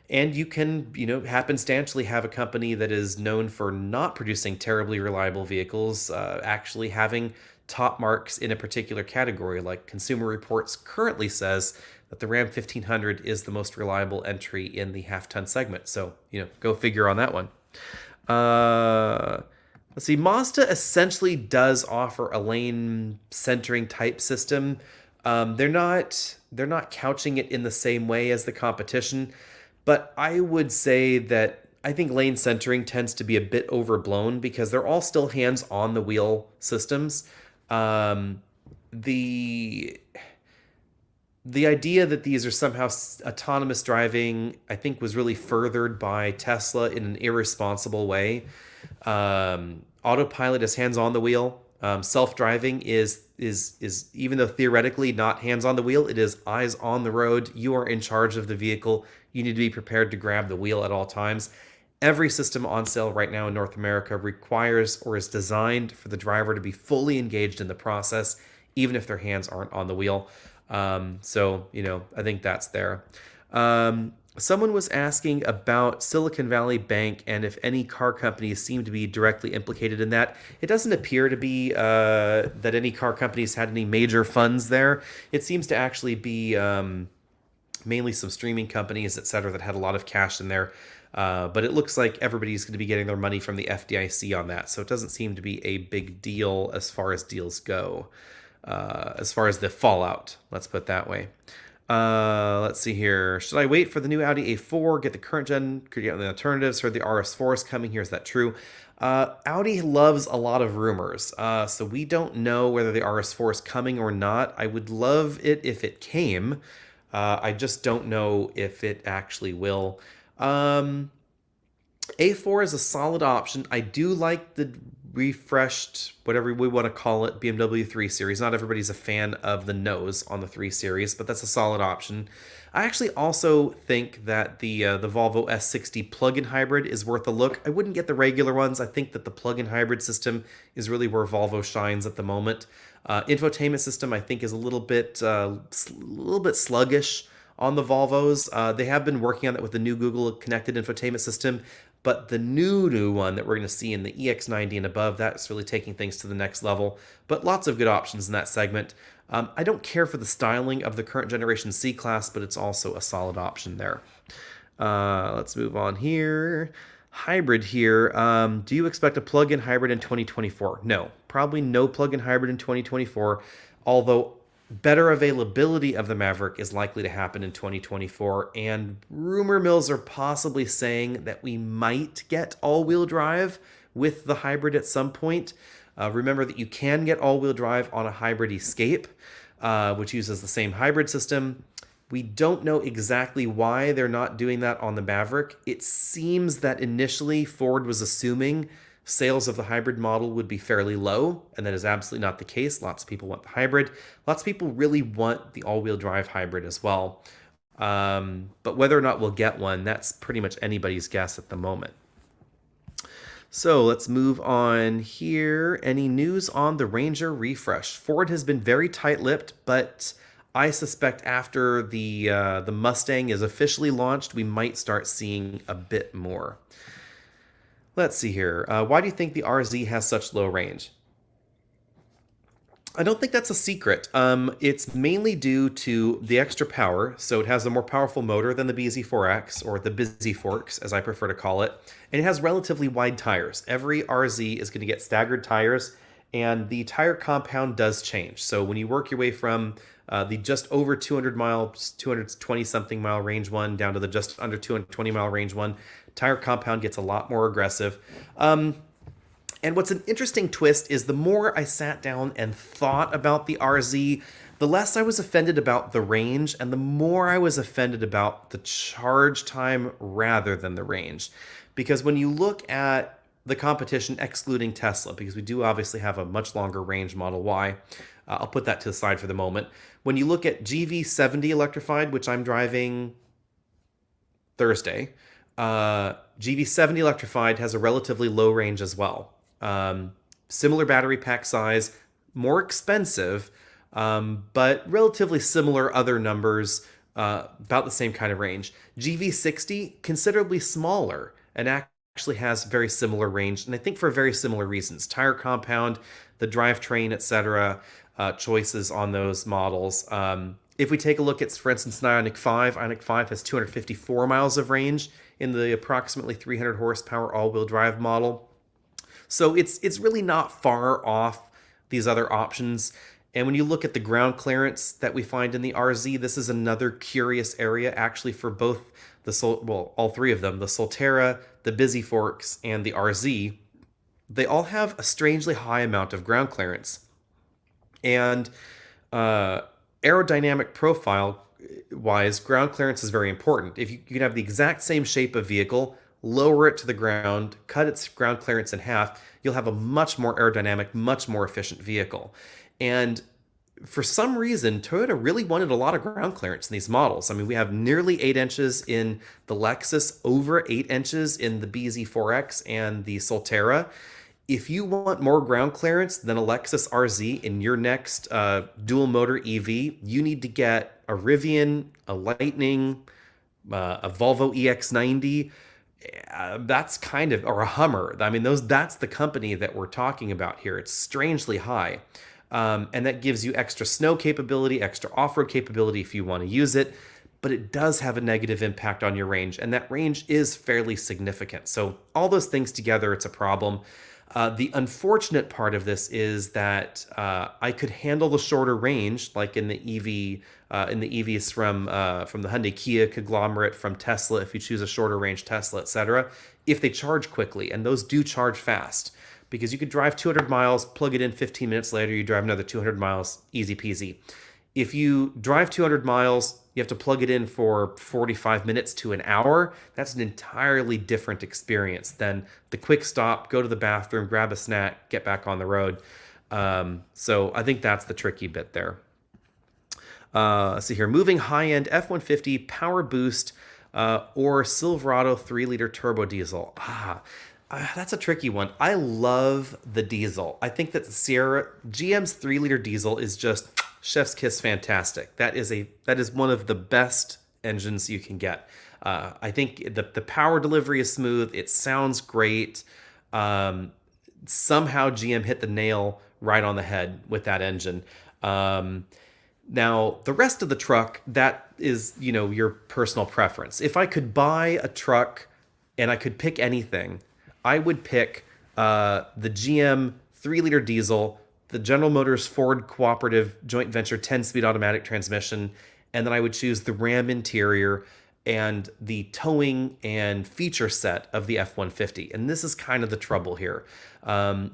And you can, happenstantially have a company that is known for not producing terribly reliable vehicles, actually having top marks in a particular category. Like Consumer Reports currently says that the Ram 1500 is the most reliable entry in the half-ton segment. So, go figure on that one. Let's see. Mazda essentially does offer a lane centering type system. They're not couching it in the same way as the competition, but I would say that I think lane centering tends to be a bit overblown because they're all still hands on the wheel systems. The the idea that these are somehow autonomous driving, I think, was really furthered by Tesla in an irresponsible way. Autopilot is hands on the wheel. Self-driving is even though theoretically not hands on the wheel, it is eyes on the road. You are in charge of the vehicle. You need to be prepared to grab the wheel at all times. Every system on sale right now in North America requires or is designed for the driver to be fully engaged in the process, even if their hands aren't on the wheel. I think that's there. Someone was asking about Silicon Valley Bank and if any car companies seem to be directly implicated in that. It doesn't appear to be that any car companies had any major funds there. It seems to actually be mainly some streaming companies, et cetera, that had a lot of cash in there. But it looks like everybody's going to be getting their money from the FDIC on that. So it doesn't seem to be a big deal as far as deals go, as far as the fallout. Let's put it that way. Let's see here. Should I wait for the new Audi A4, get the current gen, could get the alternatives, or the RS4 is coming here? Is that true? Audi loves a lot of rumors, so we don't know whether the RS4 is coming or not. I would love it if it came. I just don't know if it actually will. A4 is a solid option. I do like the refreshed, whatever we want to call it, BMW 3 Series. Not everybody's a fan of the nose on the 3 Series, but that's a solid option. I actually also think that the Volvo S60 plug-in hybrid is worth a look. I wouldn't get the regular ones. I think that the plug-in hybrid system is really where Volvo shines at the moment. Infotainment system, I think, is a little bit sluggish on the Volvos. They have been working on it with the new Google connected infotainment system, but the new one that we're going to see in the EX90 and above, that's really taking things to the next level. But lots of good options in that segment. I don't care for the styling of the current generation C-Class, but it's also a solid option there. Let's move on here. Hybrid here. Do you expect a plug-in hybrid in 2024? No, probably no plug-in hybrid in 2024, although better availability of the Maverick is likely to happen in 2024, and rumor mills are possibly saying that we might get all-wheel drive with the hybrid at some point. Remember that you can get all-wheel drive on a hybrid Escape, which uses the same hybrid system. We don't know exactly why they're not doing that on the Maverick. It seems that initially Ford was assuming sales of the hybrid model would be fairly low, and that is absolutely not the case. Lots of people want the hybrid. Lots of people really want the all-wheel drive hybrid as well. But whether or not we'll get one, that's pretty much anybody's guess at the moment. So let's move on here. Any news on the Ranger refresh? Ford has been very tight-lipped, but I suspect after the Mustang is officially launched, we might start seeing a bit more. Let's see here. Why do you think the RZ has such low range? I don't think that's a secret. It's mainly due to the extra power. So it has a more powerful motor than the BZ4X, or the Busy Forks, as I prefer to call it. And it has relatively wide tires. Every RZ is going to get staggered tires, and the tire compound does change. So when you work your way from the just over 200 miles, 220 something mile range one down to the just under 220 mile range one, tire compound gets a lot more aggressive. And what's an interesting twist is the more I sat down and thought about the RZ, the less I was offended about the range, and the more I was offended about the charge time rather than the range. Because when you look at the competition excluding Tesla, because we do obviously have a much longer range Model Y, I'll put that to the side for the moment. When you look at GV70 electrified, which I'm driving Thursday. GV70 electrified has a relatively low range as well. Similar battery pack size, more expensive, but relatively similar other numbers, about the same kind of range. GV60, considerably smaller and actually has very similar range, and I think for very similar reasons. Tire compound, the drivetrain, etc. Choices on those models. If we take a look at, for instance, an Ioniq 5, Ioniq 5 has 254 miles of range in the approximately 300 horsepower all-wheel drive model. So it's really not far off these other options. And when you look at the ground clearance that we find in the RZ, this is another curious area actually for both all three of them, the Solterra, the Busy Forks, and the RZ. They all have a strangely high amount of ground clearance. And aerodynamic profile wise, ground clearance is very important. If you can have the exact same shape of vehicle, lower it to the ground, cut its ground clearance in half, you'll have a much more aerodynamic, much more efficient vehicle. And for some reason, Toyota really wanted a lot of ground clearance in these models. I mean, we have nearly 8 inches in the Lexus, over 8 inches in the BZ4X and the Solterra. If you want more ground clearance than a Lexus RZ in your next dual motor EV, you need to get a Rivian, a Lightning, a Volvo EX90. That's kind of, or a Hummer. I mean, that's the company that we're talking about here. It's strangely high. And that gives you extra snow capability, extra off-road capability if you want to use it, but it does have a negative impact on your range, and that range is fairly significant. So all those things together, it's a problem. The unfortunate part of this is that I could handle the shorter range, like in the EVs from the Hyundai Kia conglomerate, from Tesla, if you choose a shorter range Tesla, etc., if they charge quickly, and those do charge fast. Because you could drive 200 miles, plug it in 15 minutes later, you drive another 200 miles, easy peasy. If you drive 200 miles, you have to plug it in for 45 minutes to an hour. That's an entirely different experience than the quick stop, go to the bathroom, grab a snack, get back on the road. So I think that's the tricky bit there. Let's see here. Moving high-end F-150 Power Boost or Silverado 3-liter turbo diesel. That's a tricky one. I love the diesel. I think that the GM's 3-liter diesel is just chef's kiss fantastic. That is one of the best engines you can get. I think the power delivery is smooth. It sounds great. Somehow GM hit the nail right on the head with that engine. Now, the rest of the truck, that is, your personal preference. If I could buy a truck and I could pick anything, I would pick the GM 3-liter diesel, the General Motors Ford Cooperative Joint Venture 10-speed automatic transmission, and then I would choose the Ram interior and the towing and feature set of the F-150. And this is kind of the trouble here.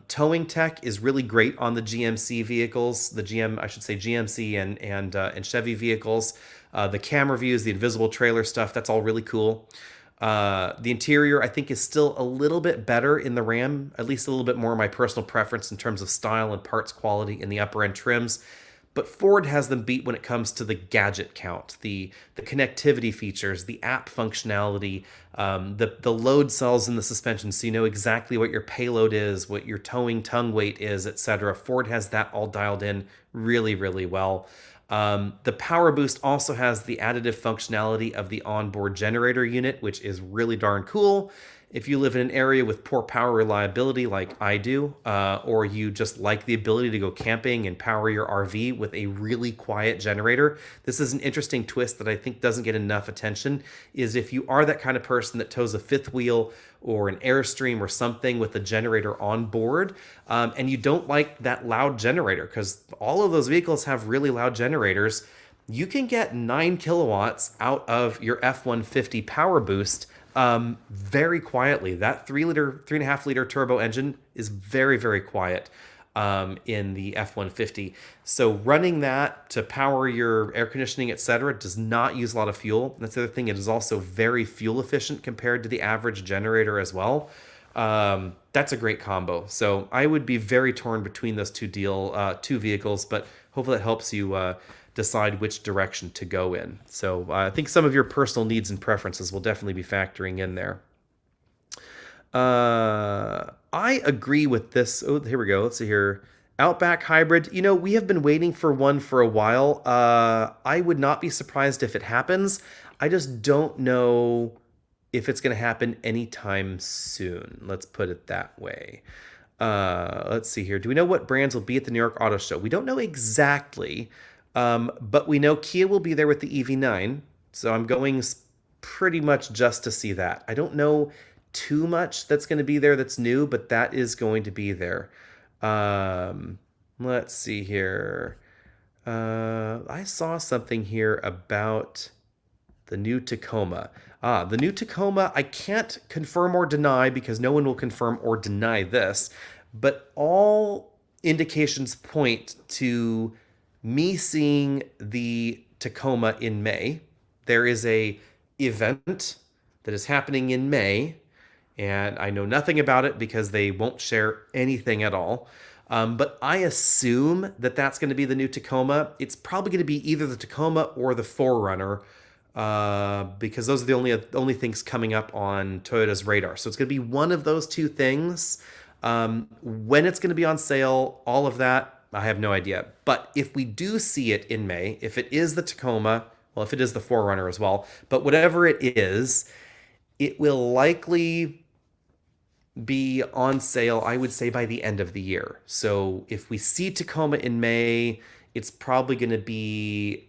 Towing tech is really great on the GMC vehicles, GMC and Chevy vehicles. The camera views, the invisible trailer stuff, that's all really cool. The interior, I think, is still a little bit better in the Ram, at least a little bit more my personal preference in terms of style and parts quality in the upper end trims. But Ford has them beat when it comes to the gadget count, the connectivity features, the app functionality, the load cells in the suspension, so you know exactly what your payload is, what your towing tongue weight is, etc. Ford has that all dialed in really, really well. The Power Boost also has the additive functionality of the onboard generator unit, which is really darn cool. If you live in an area with poor power reliability like I do, or you just like the ability to go camping and power your RV with a really quiet generator, this is an interesting twist that I think doesn't get enough attention, is if you are that kind of person that tows a fifth wheel or an Airstream or something with a generator on board, and you don't like that loud generator, because all of those vehicles have really loud generators, you can get 9 kilowatts out of your F-150 Power Boost very quietly. That 3.5 liter turbo engine is very, very quiet in the F-150. So running that to power your air conditioning, etc., does not use a lot of fuel. That's the other thing. It is also very fuel efficient compared to the average generator as well. That's a great combo. So I would be very torn between those two vehicles, but hopefully that helps you decide which direction to go in. So I think some of your personal needs and preferences will definitely be factoring in there. I agree with this. Oh, here we go. Let's see here. Outback hybrid. We have been waiting for one for a while. I would not be surprised if it happens. I just don't know if it's going to happen anytime soon. Let's put it that way. Let's see here. Do we know what brands will be at the New York Auto Show? We don't know exactly, but we know Kia will be there with the EV9. So I'm going pretty much just to see that. I don't know too much that's going to be there that's new, but that is going to be there. Let's see here. I saw something here about the new Tacoma. The new Tacoma, I can't confirm or deny because no one will confirm or deny this, but all indications point to me seeing the Tacoma in May. There is a event that is happening in May, and I know nothing about it because they won't share anything at all. But I assume that that's going to be the new Tacoma. It's probably going to be either the Tacoma or the 4Runner, because those are the only things coming up on Toyota's radar. So it's going to be one of those two things. When it's going to be on sale, all of that, I have no idea. But if we do see it in May, if it is the Tacoma, well, if it is the 4Runner as well, but whatever it is, it will likely be on sale, I would say, by the end of the year. So if we see Tacoma in May, it's probably going to be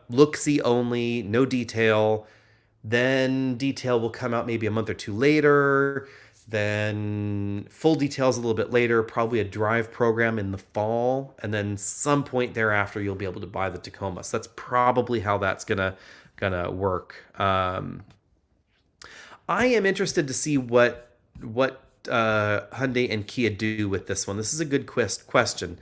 look-see only, no detail. Then detail will come out maybe a month or two later. Then full details a little bit later, probably a drive program in the fall. And then some point thereafter, you'll be able to buy the Tacoma. So that's probably how that's gonna work. I am interested to see what Hyundai and Kia do with this one. This is a good question.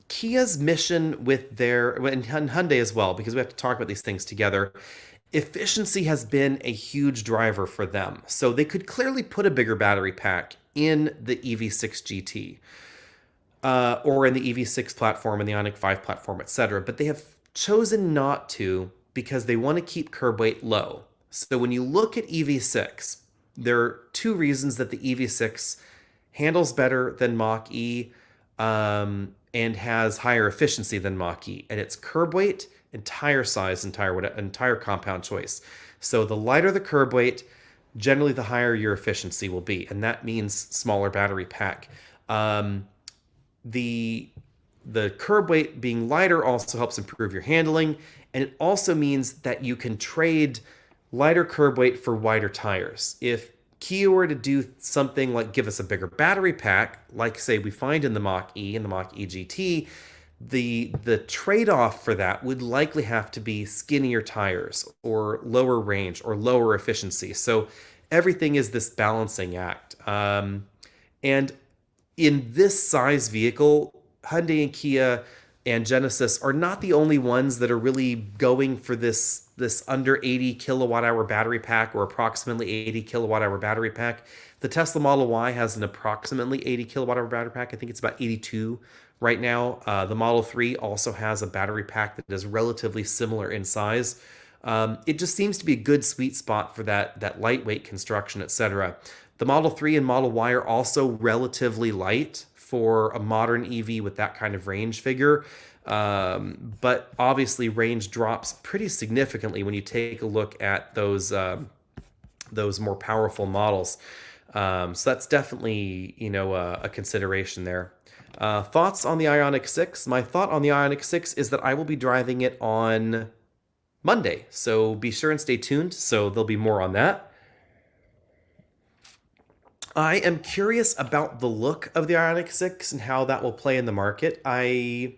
Kia's mission with and Hyundai as well, because we have to talk about these things together. Efficiency has been a huge driver for them. So they could clearly put a bigger battery pack in the EV6 GT, or in the EV6 platform and the Ioniq 5 platform, etc. But they have chosen not to because they want to keep curb weight low. So when you look at EV6, there are two reasons that the EV6 handles better than Mach-E, and has higher efficiency than Mach-E, and it's curb weight and tire size and tire compound choice. So the lighter the curb weight, generally the higher your efficiency will be, and that means smaller battery pack. The curb weight being lighter also helps improve your handling, and it also means that you can trade lighter curb weight for wider tires. If Kia were to do something like give us a bigger battery pack, like say we find in the Mach-E and the Mach-E GT, the trade-off for that would likely have to be skinnier tires or lower range or lower efficiency. So everything is this balancing act. And in this size vehicle, Hyundai and Kia and Genesis are not the only ones that are really going for this under 80 kilowatt hour battery pack, or approximately 80 kilowatt hour battery pack. The Tesla Model Y has an approximately 80 kilowatt hour battery pack. I think it's about 82 right now. The Model 3 also has a battery pack that is relatively similar in size. It just seems to be a good sweet spot for that lightweight construction, etc. The Model 3 and Model Y are also relatively light for a modern EV with that kind of range figure. But obviously range drops pretty significantly when you take a look at those more powerful models. So that's definitely, a consideration there. Thoughts on the Ioniq 6? My thought on the Ioniq 6 is that I will be driving it on Monday. So be sure and stay tuned. So there'll be more on that. I am curious about the look of the Ioniq 6 and how that will play in the market. I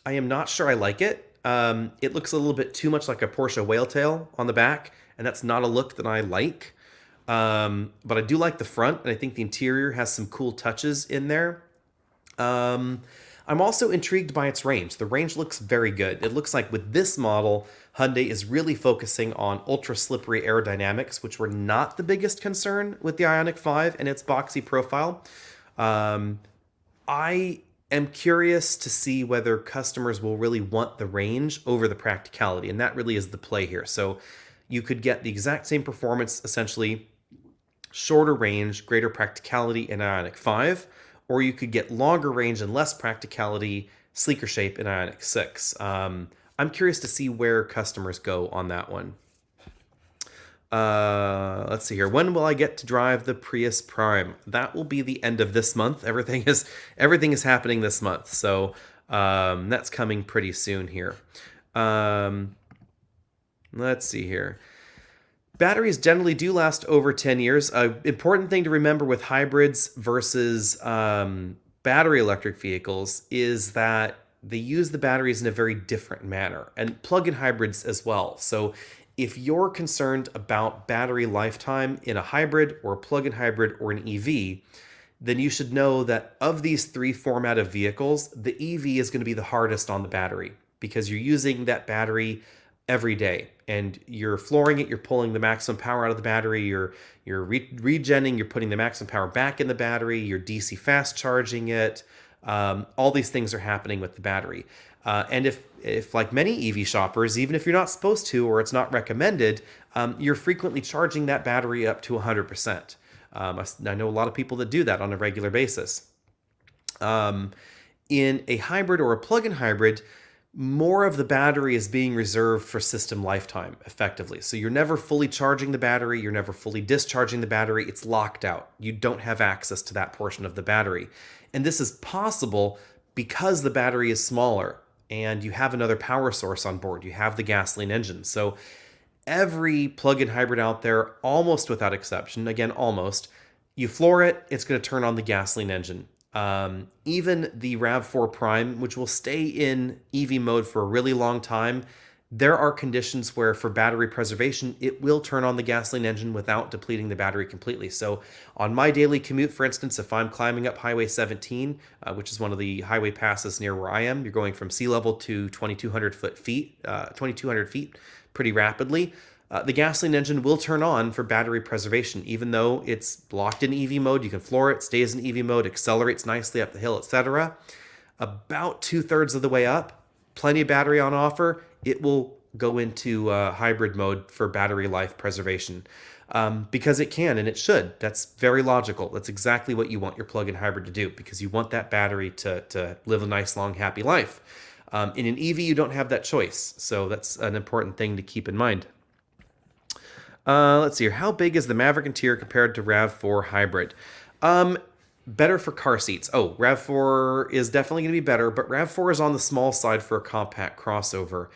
am not sure I like it. It looks a little bit too much like a Porsche Whaletail on the back, and that's not a look that I like. But I do like the front, and I think the interior has some cool touches in there. I'm also intrigued by its range. The range looks very good. It looks like with this model, Hyundai is really focusing on ultra slippery aerodynamics, which were not the biggest concern with the Ioniq 5 and its boxy profile. I am curious to see whether customers will really want the range over the practicality, and that really is the play here. So you could get the exact same performance, essentially shorter range, greater practicality in Ioniq 5, or you could get longer range and less practicality, sleeker shape in Ioniq 6. I'm curious to see where customers go on that one. Let's see here. When will I get to drive the Prius Prime? That will be the end of this month. Everything is happening this month, so that's coming pretty soon here. Let's see here. Batteries generally do last over 10 years. Important thing to remember with hybrids versus battery electric vehicles is that they use the batteries in a very different manner, and plug-in hybrids as well. So if you're concerned about battery lifetime in a hybrid or a plug-in hybrid or an EV, then you should know that of these three format of vehicles, the EV is going to be the hardest on the battery because you're using that battery every day and you're flooring it, you're pulling the maximum power out of the battery, you're regenning, you're putting the maximum power back in the battery, you're DC fast charging it. All these things are happening with the battery. And if like many EV shoppers, even if you're not supposed to or it's not recommended, you're frequently charging that battery up to 100%. I know a lot of people that do that on a regular basis. In a hybrid or a plug-in hybrid, more of the battery is being reserved for system lifetime, effectively. So you're never fully charging the battery, you're never fully discharging the battery, it's locked out. You don't have access to that portion of the battery. And this is possible because the battery is smaller and you have another power source on board. You have the gasoline engine. So every plug-in hybrid out there, almost without exception, again, almost, you floor it, it's going to turn on the gasoline engine. Even the RAV4 Prime, which will stay in EV mode for a really long time, there are conditions where for battery preservation, it will turn on the gasoline engine without depleting the battery completely. So on my daily commute, for instance, if I'm climbing up Highway 17, which is one of the highway passes near where I am, you're going from sea level to 2,200 feet pretty rapidly. The gasoline engine will turn on for battery preservation, even though it's locked in EV mode. You can floor it, stays in EV mode, accelerates nicely up the hill, etc. About 2/3 of the way up, plenty of battery on offer, it will go into hybrid mode for battery life preservation because it can and it should. That's very logical. That's exactly what you want your plug-in hybrid to do because you want that battery to live a nice, long, happy life. In an EV, you don't have that choice, so that's an important thing to keep in mind. Let's see here. How big is the Maverick interior compared to RAV4 hybrid? Better for car seats. Oh, RAV4 is definitely going to be better, but RAV4 is on the small side for a compact crossover.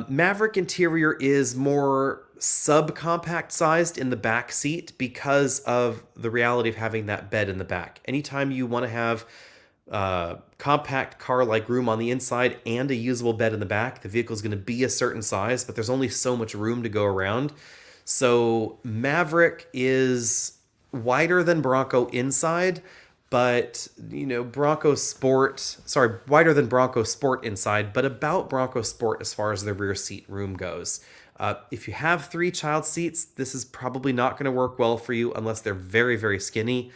Maverick interior is more subcompact sized in the back seat because of the reality of having that bed in the back. Anytime you want to have compact car-like room on the inside and a usable bed in the back, the vehicle is going to be a certain size, but there's only so much room to go around. So Maverick is wider than Bronco inside, but wider than Bronco Sport inside, but about Bronco Sport as far as the rear seat room goes. If you have 3 child seats, this is probably not going to work well for you unless they're very, very skinny.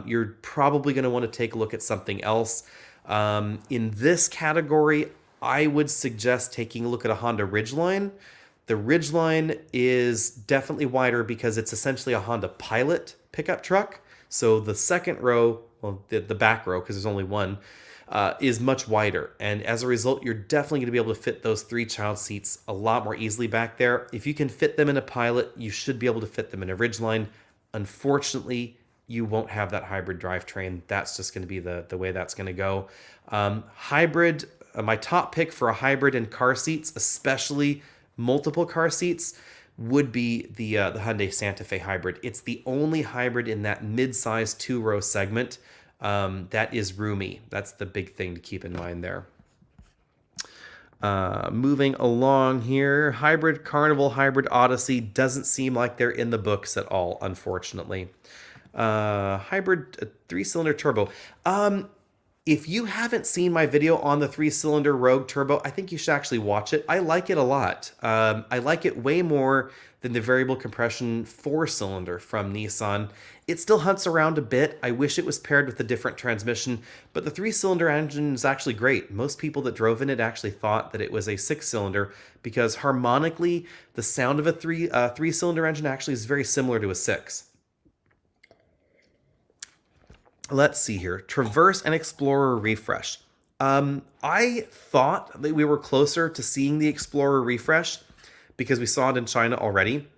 You're probably going to want to take a look at something else. In this category, I would suggest taking a look at a Honda Ridgeline. The Ridgeline is definitely wider because it's essentially a Honda Pilot pickup truck. So the second row, well, the back row, because there's only one, is much wider. And as a result, you're definitely going to be able to fit those 3 child seats a lot more easily back there. If you can fit them in a Pilot, you should be able to fit them in a Ridgeline. Unfortunately, you won't have that hybrid drivetrain. That's just going to be the way that's going to go. Hybrid, my top pick for a hybrid in car seats, especially multiple car seats, would be the Hyundai Santa Fe hybrid. It's the only hybrid in that mid-size 2-row segment that is roomy. That's the big thing to keep in mind there. Moving along here, hybrid Carnival, hybrid Odyssey doesn't seem like they're in the books at all, unfortunately. Hybrid 3-cylinder turbo. If you haven't seen my video on the 3-cylinder Rogue Turbo, I think you should actually watch it. I like it a lot. I like it way more than the variable compression 4-cylinder from Nissan. It still hunts around a bit. I wish it was paired with a different transmission, but the 3-cylinder engine is actually great. Most people that drove in it actually thought that it was a 6-cylinder because harmonically, the sound of a 3-cylinder engine actually is very similar to a 6. Let's see here. Traverse and Explorer refresh. I thought that we were closer to seeing the Explorer refresh because we saw it in China already.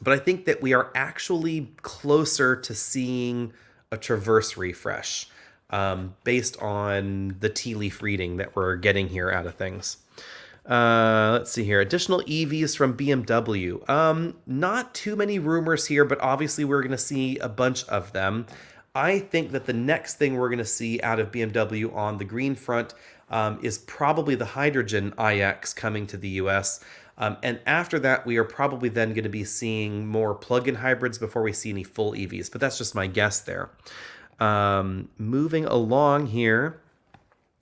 But I think that we are actually closer to seeing a Traverse refresh based on the tea leaf reading that we're getting here out of things. Let's see here. Additional EVs from BMW. Not too many rumors here, but obviously we're going to see a bunch of them. I think that the next thing we're going to see out of BMW on the green front is probably the hydrogen iX coming to the US. And after that, we are probably then going to be seeing more plug-in hybrids before we see any full EVs. But that's just my guess there. Moving along here,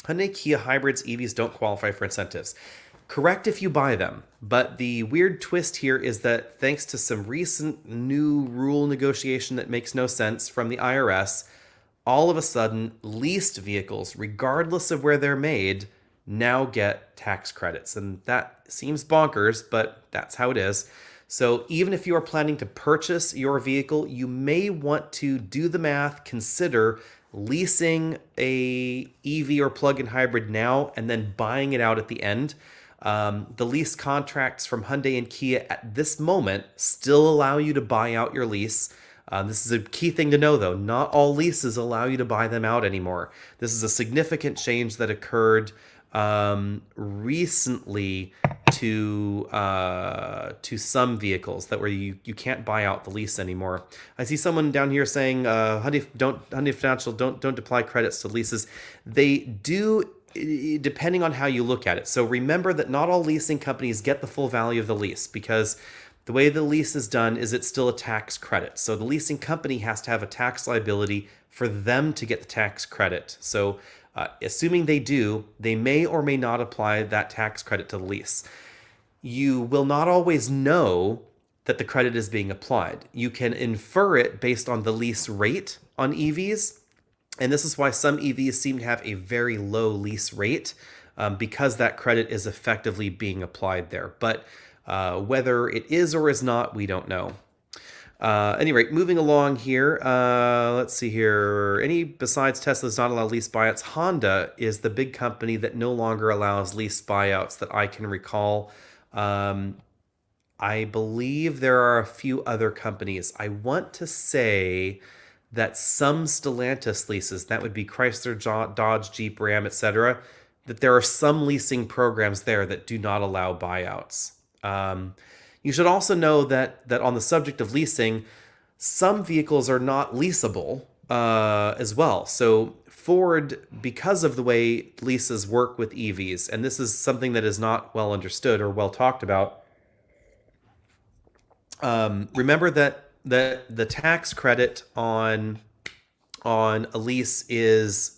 Hyundai Kia hybrids EVs don't qualify for incentives. Correct if you buy them, but the weird twist here is that thanks to some recent new rule negotiation that makes no sense from the IRS, all of a sudden, leased vehicles, regardless of where they're made, now get tax credits. And that seems bonkers, but that's how it is. So even if you are planning to purchase your vehicle, you may want to do the math, consider leasing a EV or plug-in hybrid now, and then buying it out at the end. The lease contracts from Hyundai and Kia at this moment still allow you to buy out your lease. This is a key thing to know, though. Not all leases allow you to buy them out anymore. This is a significant change that occurred recently to some vehicles that where you can't buy out the lease anymore. I see someone down here saying Hyundai Financial don't apply credits to leases. They do, depending on how you look at it. So remember that not all leasing companies get the full value of the lease because the way the lease is done is it's still a tax credit. So the leasing company has to have a tax liability for them to get the tax credit. So assuming they do, they may or may not apply that tax credit to the lease. You will not always know that the credit is being applied. You can infer it based on the lease rate on EVs. And this is why some EVs seem to have a very low lease rate because that credit is effectively being applied there. But whether it is or is not, we don't know. Any rate, moving along here, let's see here. Any besides Tesla does not allow lease buyouts. Honda is the big company that no longer allows lease buyouts that I can recall. I believe there are a few other companies. I want to say that some Stellantis leases, that would be Chrysler, Dodge, Jeep, Ram, etc., that there are some leasing programs there that do not allow buyouts. You should also know that on the subject of leasing, some vehicles are not leasable as well. So Ford, because of the way leases work with EVs, and this is something that is not well understood or well talked about, remember that the tax credit on a lease is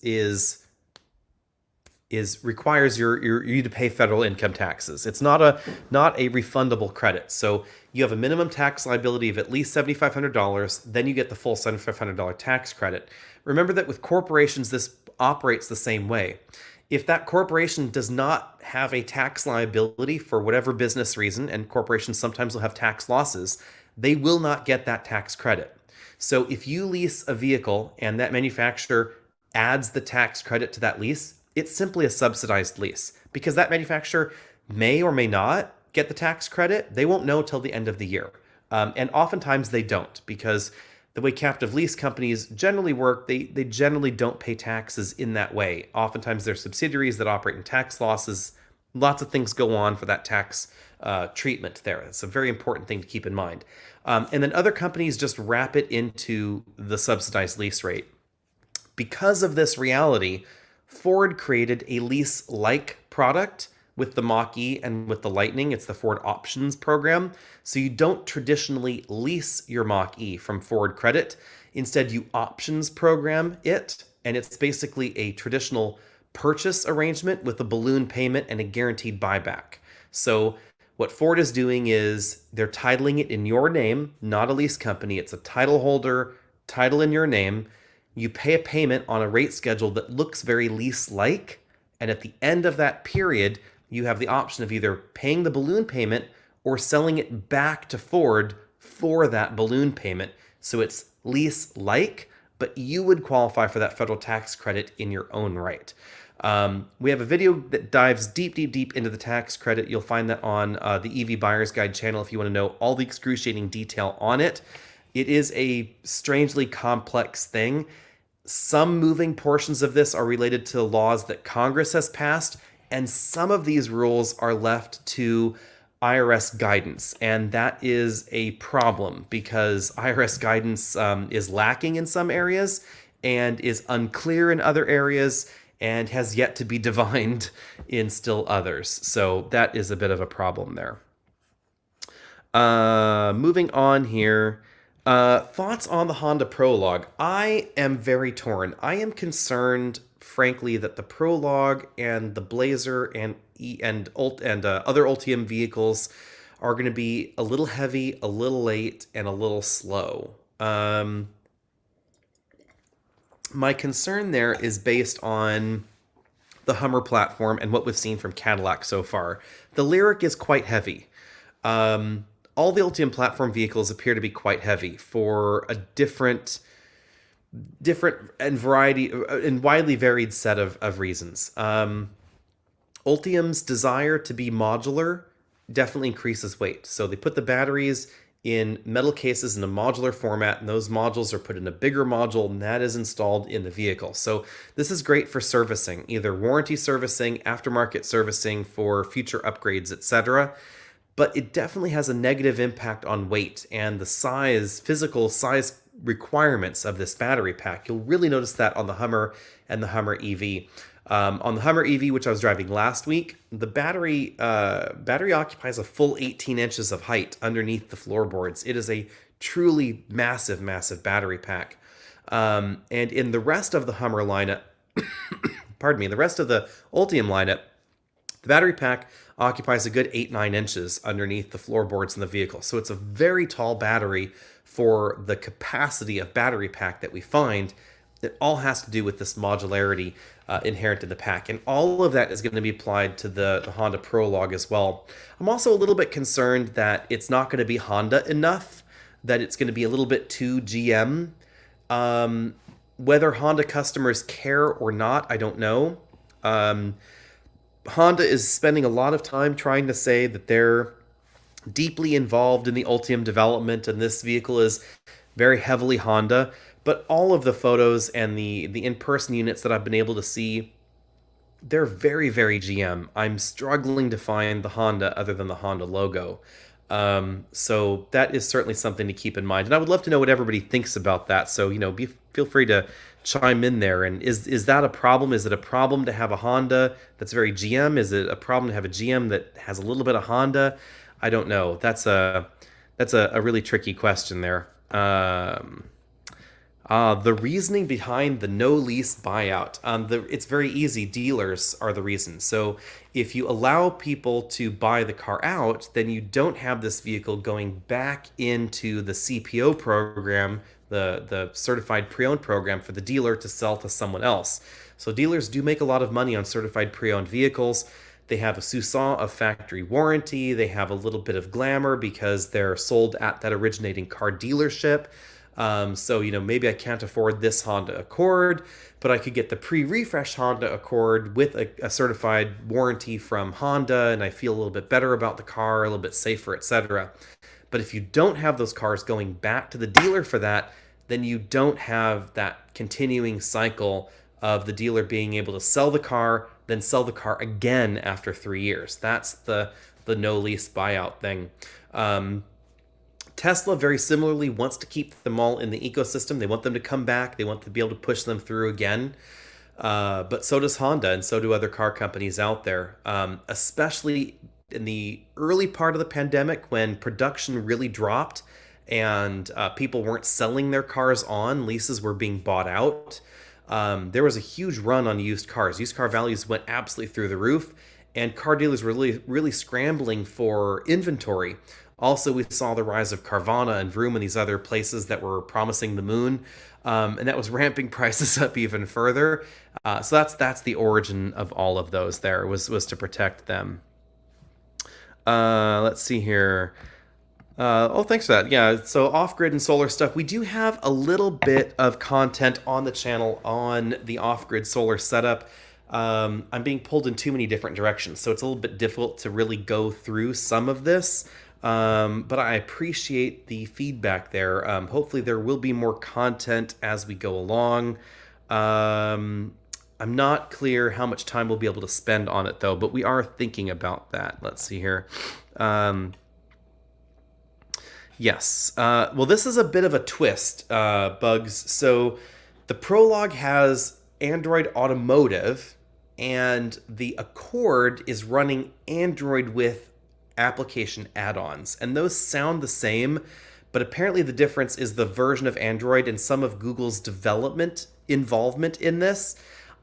requires you to pay federal income taxes. It's not a refundable credit. So you have a minimum tax liability of at least $7,500. Then you get the full $7,500 tax credit. Remember that with corporations, this operates the same way. If that corporation does not have a tax liability for whatever business reason, and corporations sometimes will have tax losses, they will not get that tax credit. So if you lease a vehicle and that manufacturer adds the tax credit to that lease, it's simply a subsidized lease because that manufacturer may or may not get the tax credit. They won't know till the end of the year. And oftentimes they don't because the way captive lease companies generally work, they generally don't pay taxes in that way. Oftentimes they're subsidiaries that operate in tax losses. Lots of things go on for that tax treatment there. It's a very important thing to keep in mind. And then other companies just wrap it into the subsidized lease rate. Because of this reality, Ford created a lease-like product with the Mach-E and with the Lightning. It's the Ford Options program. So you don't traditionally lease your Mach-E from Ford Credit. Instead, you options program it, and it's basically a traditional purchase arrangement with a balloon payment and a guaranteed buyback. So what Ford is doing is they're titling it in your name, not a lease company. It's a title holder, title in your name. You pay a payment on a rate schedule that looks very lease-like, and at the end of that period, you have the option of either paying the balloon payment or selling it back to Ford for that balloon payment. So it's lease-like, but you would qualify for that federal tax credit in your own right. We have a video that dives deep into the tax credit. You'll find that on the EV Buyer's Guide channel if you want to know all the excruciating detail on it. It is a strangely complex thing. Some moving portions of this are related to laws that Congress has passed, and some of these rules are left to IRS guidance, and that is a problem because IRS guidance is lacking in some areas and is unclear in other areas and has yet to be divined in still others. So that is a bit of a problem there. Moving on here. Thoughts on the Honda Prologue. I am very torn. I am concerned, frankly, that the Prologue and the Blazer and other Ultium vehicles are going to be a little heavy, a little late, and a little slow. My concern there is based on the Hummer platform and what we've seen from Cadillac so far. The Lyriq is quite heavy. All the Ultium platform vehicles appear to be quite heavy for a different and widely varied set of reasons. Ultium's desire to be modular definitely increases weight. So they put the batteries in metal cases in a modular format, and those modules are put in a bigger module, and that is installed in the vehicle. So this is great for servicing, either warranty servicing, aftermarket servicing for future upgrades, etc. But it definitely has a negative impact on weight and the physical size requirements of this battery pack. You'll really notice that on the Hummer and the Hummer EV. On the Hummer EV, which I was driving last week, the battery occupies a full 18 inches of height underneath the floorboards. It is a truly massive battery pack. And in the rest of the Hummer lineup, pardon me, the rest of the Ultium lineup, the battery pack occupies a good 8-9 inches underneath the floorboards in the vehicle. So it's a very tall battery for the capacity of battery pack that we find. It all has to do with this modularity inherent in the pack. And all of that is going to be applied to the Honda Prologue as well. I'm also a little bit concerned that it's not going to be Honda enough, that it's going to be a little bit too GM. Whether Honda customers care or not, I don't know. Honda is spending a lot of time trying to say that they're deeply involved in the Ultium development and this vehicle is very heavily Honda, but all of the photos and the in-person units that I've been able to see, they're very GM. I'm struggling to find the Honda other than the Honda logo. So that is certainly something to keep in mind. And I would love to know what everybody thinks about that. So, feel free to chime in there. And is that a problem? Is it a problem to have a Honda that's very GM? Is it a problem to have a GM that has a little bit of Honda? I don't know. That's a really tricky question there. The reasoning behind the no lease buyout. It's very easy. Dealers are the reason. So if you allow people to buy the car out, then you don't have this vehicle going back into the CPO program, the certified pre-owned program for the dealer to sell to someone else. So dealers do make a lot of money on certified pre-owned vehicles. They have a soupçon of factory warranty. They have a little bit of glamour because they're sold at that originating car dealership. So, maybe I can't afford this Honda Accord, but I could get the pre-refresh Honda Accord with a certified warranty from Honda, and I feel a little bit better about the car, a little bit safer, etc. But if you don't have those cars going back to the dealer for that, then you don't have that continuing cycle of the dealer being able to sell the car, then sell the car again after 3 years. That's the no lease buyout thing. Tesla very similarly wants to keep them all in the ecosystem. They want them to come back. They want to be able to push them through again. But so does Honda, and so do other car companies out there, especially in the early part of the pandemic when production really dropped and people weren't selling their cars on. Leases were being bought out. there was a huge run on used cars. Used car values went absolutely through the roof, and car dealers were really scrambling for inventory. Also, we saw the rise of Carvana and Vroom and these other places that were promising the moon, and that was ramping prices up even further. So that's the origin of all of those. There was to protect them. Let's see here. Oh, thanks for that. Yeah, so off-grid and solar stuff. We do have a little bit of content on the channel on the off-grid solar setup. I'm being pulled in too many different directions, so it's a little bit difficult to really go through some of this. But I appreciate the feedback there. Hopefully there will be more content as we go along. I'm not clear how much time we'll be able to spend on it, though, but we are thinking about that. Let's see here. Yes. Well, this is a bit of a twist, Bugs. So the Prologue has Android Automotive, and the Accord is running Android with application add-ons. And those sound the same, but apparently the difference is the version of Android and some of Google's development involvement in this.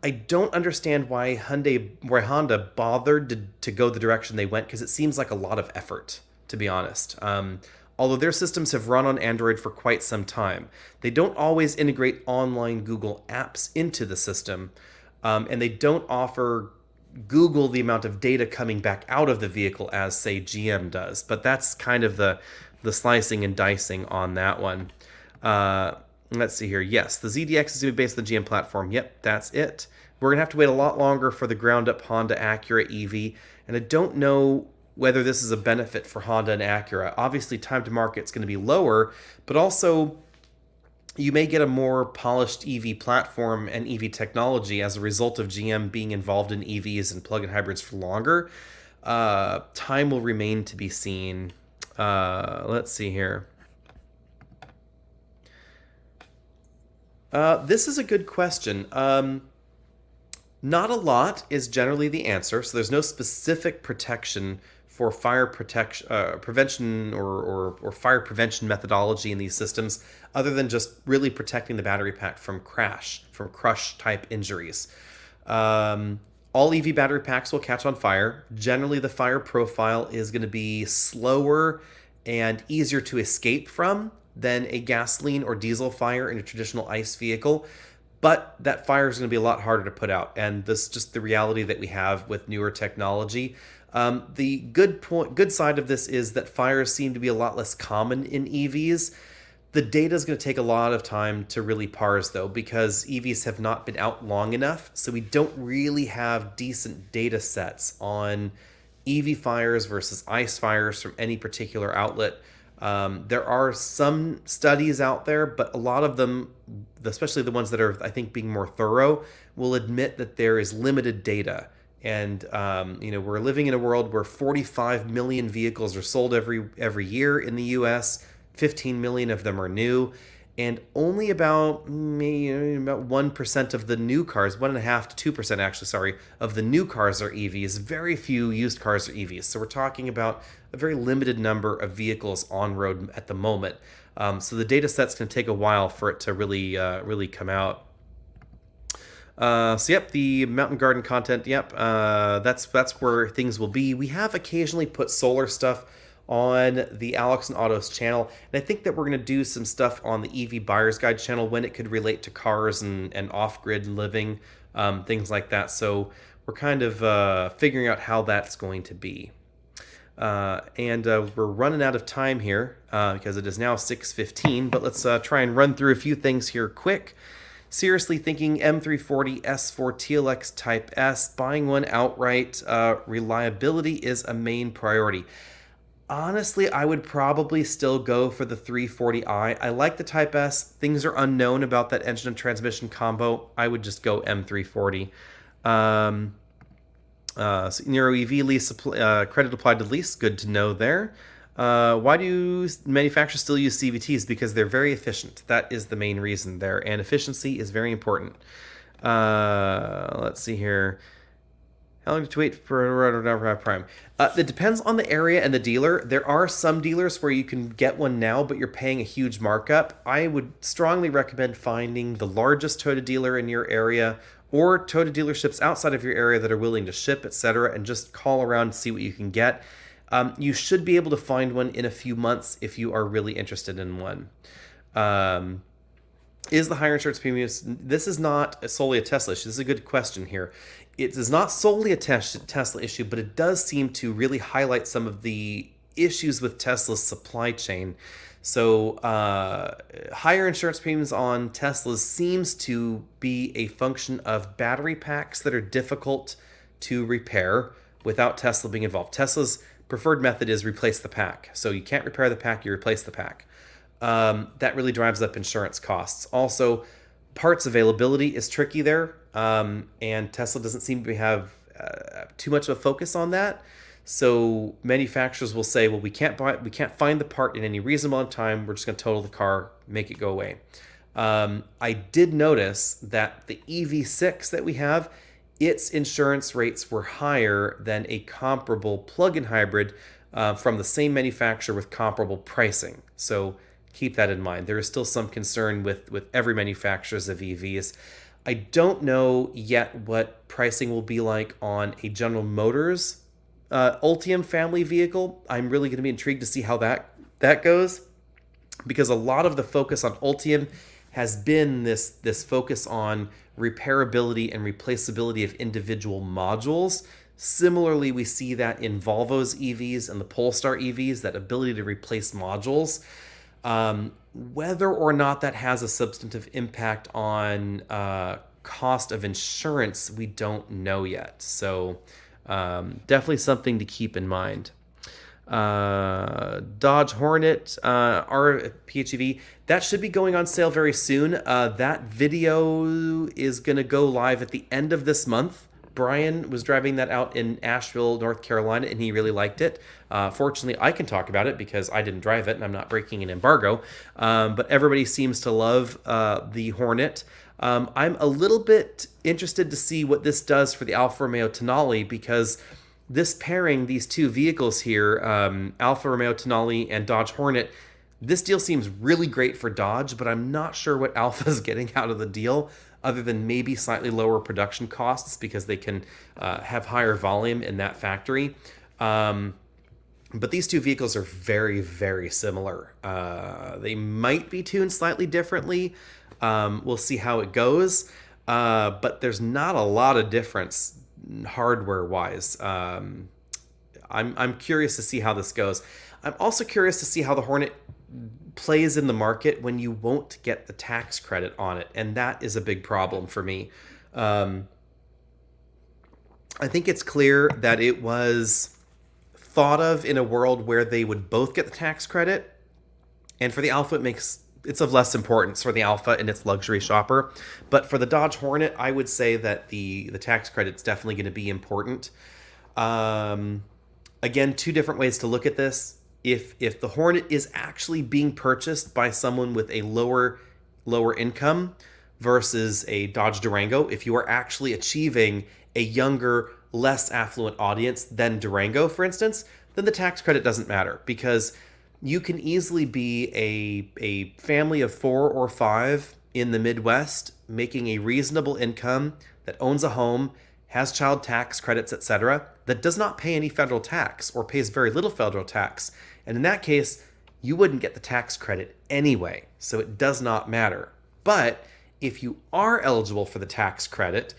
I don't understand why Honda bothered to go the direction they went, because it seems like a lot of effort, to be honest. Although their systems have run on Android for quite some time. They don't always integrate online Google apps into the system, and they don't offer Google the amount of data coming back out of the vehicle as, say, GM does. But that's kind of the slicing and dicing on that one. Let's see here. Yes, the ZDX is going to be based on the GM platform. Yep, that's it. We're going to have to wait a lot longer for the ground-up Honda Acura EV, and I don't know whether this is a benefit for Honda and Acura. Obviously, time to market is going to be lower, but also you may get a more polished EV platform and EV technology as a result of GM being involved in EVs and plug-in hybrids for longer. Time will remain to be seen. Let's see here. This is a good question. Not a lot is generally the answer, so there's no specific protection for fire prevention or fire prevention methodology in these systems, other than just really protecting the battery pack from crush type injuries. All EV battery packs will catch on fire. Generally, the fire profile is going to be slower and easier to escape from than a gasoline or diesel fire in a traditional ICE vehicle. But that fire is going to be a lot harder to put out, and this is just the reality that we have with newer technology. The good side of this is that fires seem to be a lot less common in EVs. The data is going to take a lot of time to really parse, though, because EVs have not been out long enough, so we don't really have decent data sets on EV fires versus ICE fires from any particular outlet. There are some studies out there, but a lot of them, especially the ones that are, I think, being more thorough, will admit that there is limited data. And, we're living in a world where 45 million vehicles are sold every year in the US, 15 million of them are new, and only about 1% of the new cars, 1.5% to 2% actually, sorry, of the new cars are EVs. Very few used cars are EVs. So we're talking about a very limited number of vehicles on road at the moment. So the data set's going to take a while for it to really come out. So yep, the Mountain Garden content, yep, that's where things will be. We have occasionally put solar stuff on the Alex and Autos channel, and I think that we're going to do some stuff on the EV Buyer's Guide channel when it could relate to cars and off-grid living, things like that. So we're kind of figuring out how that's going to be. And we're running out of time here because it is now 6:15, but let's try and run through a few things here quick. Seriously thinking M340 S4 TLX Type S, buying one outright. Reliability is a main priority. Honestly, I would probably still go for the 340i. I like the Type S. Things are unknown about that engine and transmission combo. I would just go M340. So Nero EV lease credit applied to lease. Good to know there. Why do manufacturers still use CVTs? Because they're very efficient. That is the main reason there, and efficiency is very important. Let's see here. How long to wait for Prime? It depends on the area and the dealer. There are some dealers where you can get one now, but you're paying a huge markup. I would strongly recommend finding the largest Toyota dealer in your area or Toyota dealerships outside of your area that are willing to ship, etc., and just call around and see what you can get. You should be able to find one in a few months if you are really interested in one. Is the higher insurance premium? This is not solely a Tesla issue. This is a good question here. It is not solely a Tesla issue, but it does seem to really highlight some of the issues with Tesla's supply chain. So higher insurance premiums on Teslas seems to be a function of battery packs that are difficult to repair without Tesla being involved. Tesla's preferred method is replace the pack. So you can't repair the pack, you replace the pack. That really drives up insurance costs. Also, parts availability is tricky there, and Tesla doesn't seem to have too much of a focus on that. So manufacturers will say, well, we can't find the part in any reasonable amount of time. We're just going to total the car, make it go away. I did notice that the EV6 that we have, its insurance rates were higher than a comparable plug-in hybrid from the same manufacturer with comparable pricing. So keep that in mind. There is still some concern with every manufacturers of EVs. I don't know yet what pricing will be like on a General Motors Ultium family vehicle. I'm really going to be intrigued to see how that goes, because a lot of the focus on Ultium has been this focus on repairability and replaceability of individual modules. Similarly, we see that in Volvo's EVs and the Polestar EVs, that ability to replace modules. Whether or not that has a substantive impact on cost of insurance, we don't know yet. So definitely something to keep in mind. Dodge Hornet our PHEV, that should be going on sale very soon. That video is going to go live at the end of this month. Brian was driving that out in Asheville, North Carolina, and he really liked it. Fortunately, I can talk about it because I didn't drive it and I'm not breaking an embargo. But everybody seems to love the Hornet. I'm a little bit interested to see what this does for the Alfa Romeo Tonale, because this pairing, these two vehicles here, Alfa Romeo Tonale and Dodge Hornet, this deal seems really great for Dodge, but I'm not sure what Alfa is getting out of the deal, other than maybe slightly lower production costs because they can have higher volume in that factory. But these two vehicles are very, very similar. They might be tuned slightly differently. We'll see how it goes. But there's not a lot of difference hardware-wise. I'm curious to see how this goes. I'm also curious to see how the Hornet plays in the market when you won't get the tax credit on it, and that is a big problem for me. I think it's clear that it was thought of in a world where they would both get the tax credit, and for the Alfa it's of less importance for the Alfa and its luxury shopper. But for the Dodge Hornet, I would say that the tax credit's definitely going to be important. Again, two different ways to look at this. If the Hornet is actually being purchased by someone with a lower income versus a Dodge Durango, if you are actually achieving a younger, less affluent audience than Durango, for instance, then the tax credit doesn't matter, because you can easily be a family of 4 or 5 in the Midwest making a reasonable income that owns a home, has child tax credits, etc., that does not pay any federal tax or pays very little federal tax. And in that case, you wouldn't get the tax credit anyway, so it does not matter. But if you are eligible for the tax credit,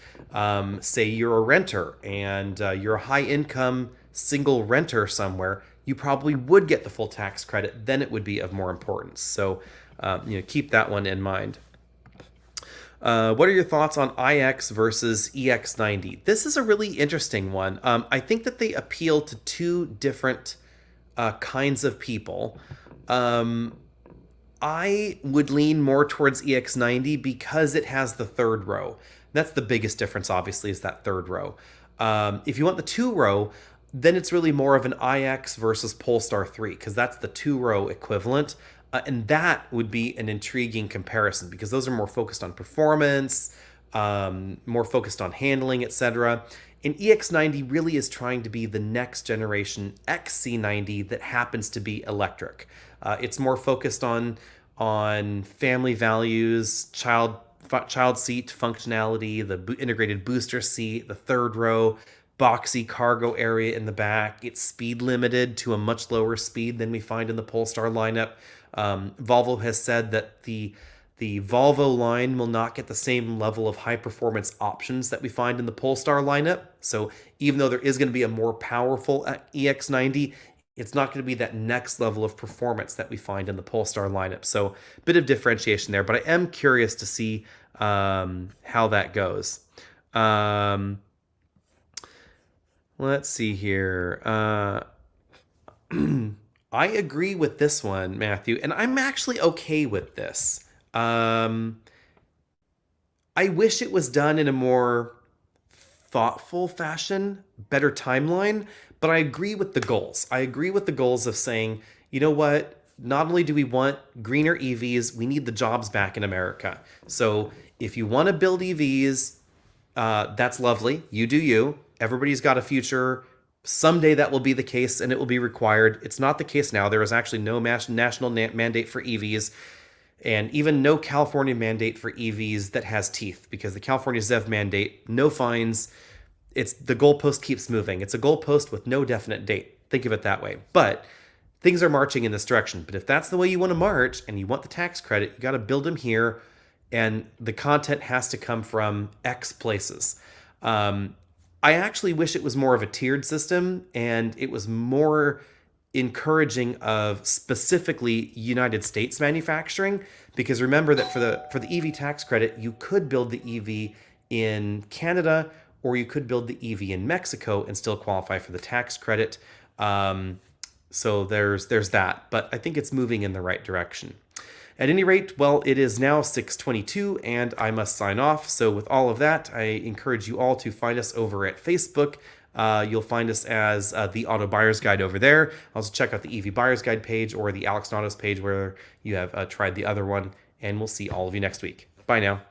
say you're a renter and you're a high-income single renter somewhere, you probably would get the full tax credit. Then it would be of more importance. So keep that one in mind. What are your thoughts on iX versus EX90? This is a really interesting one. I think that they appeal to two different kinds of people. I would lean more towards EX90 because it has the third row. That's the biggest difference, obviously, is that third row. If you want the 2-row, then it's really more of an iX versus Polestar 3, because that's the 2-row equivalent. And that would be an intriguing comparison, because those are more focused on performance, more focused on handling, etc. And EX90 really is trying to be the next generation XC90 that happens to be electric. It's more focused on family values, child seat functionality, the integrated booster seat, the third row, boxy cargo area in the back. It's speed limited to a much lower speed than we find in the Polestar lineup. Volvo has said that the Volvo line will not get the same level of high performance options that we find in the Polestar lineup. So even though there is going to be a more powerful EX90, it's not going to be that next level of performance that we find in the Polestar lineup. So a bit of differentiation there, but I am curious to see how that goes. Let's see here. I agree with this one, Matthew, and I'm actually okay with this. I wish it was done in a more thoughtful fashion, better timeline, but I agree with the goals. I agree with the goals of saying, you know what? Not only do we want greener EVs, we need the jobs back in America. So if you want to build EVs, that's lovely. You do you. Everybody's got a future. Someday that will be the case and it will be required. It's not the case now. There is actually no national mandate for EVs, and even no California mandate for EVs that has teeth, because the California ZEV mandate, no fines. It's the goalpost keeps moving. It's a goalpost with no definite date. Think of it that way. But things are marching in this direction. But if that's the way you want to march and you want the tax credit, you got to build them here, and the content has to come from X places. I actually wish it was more of a tiered system and it was more encouraging of specifically United States manufacturing, because remember that for the EV tax credit, you could build the EV in Canada or you could build the EV in Mexico and still qualify for the tax credit. So there's that, but I think it's moving in the right direction. At any rate, well, it is now 6:22 and I must sign off. So with all of that, I encourage you all to find us over at Facebook. You'll find us as the Auto Buyer's Guide over there. Also check out the EV Buyer's Guide page or the Alex Nautos page where you have tried the other one. And we'll see all of you next week. Bye now.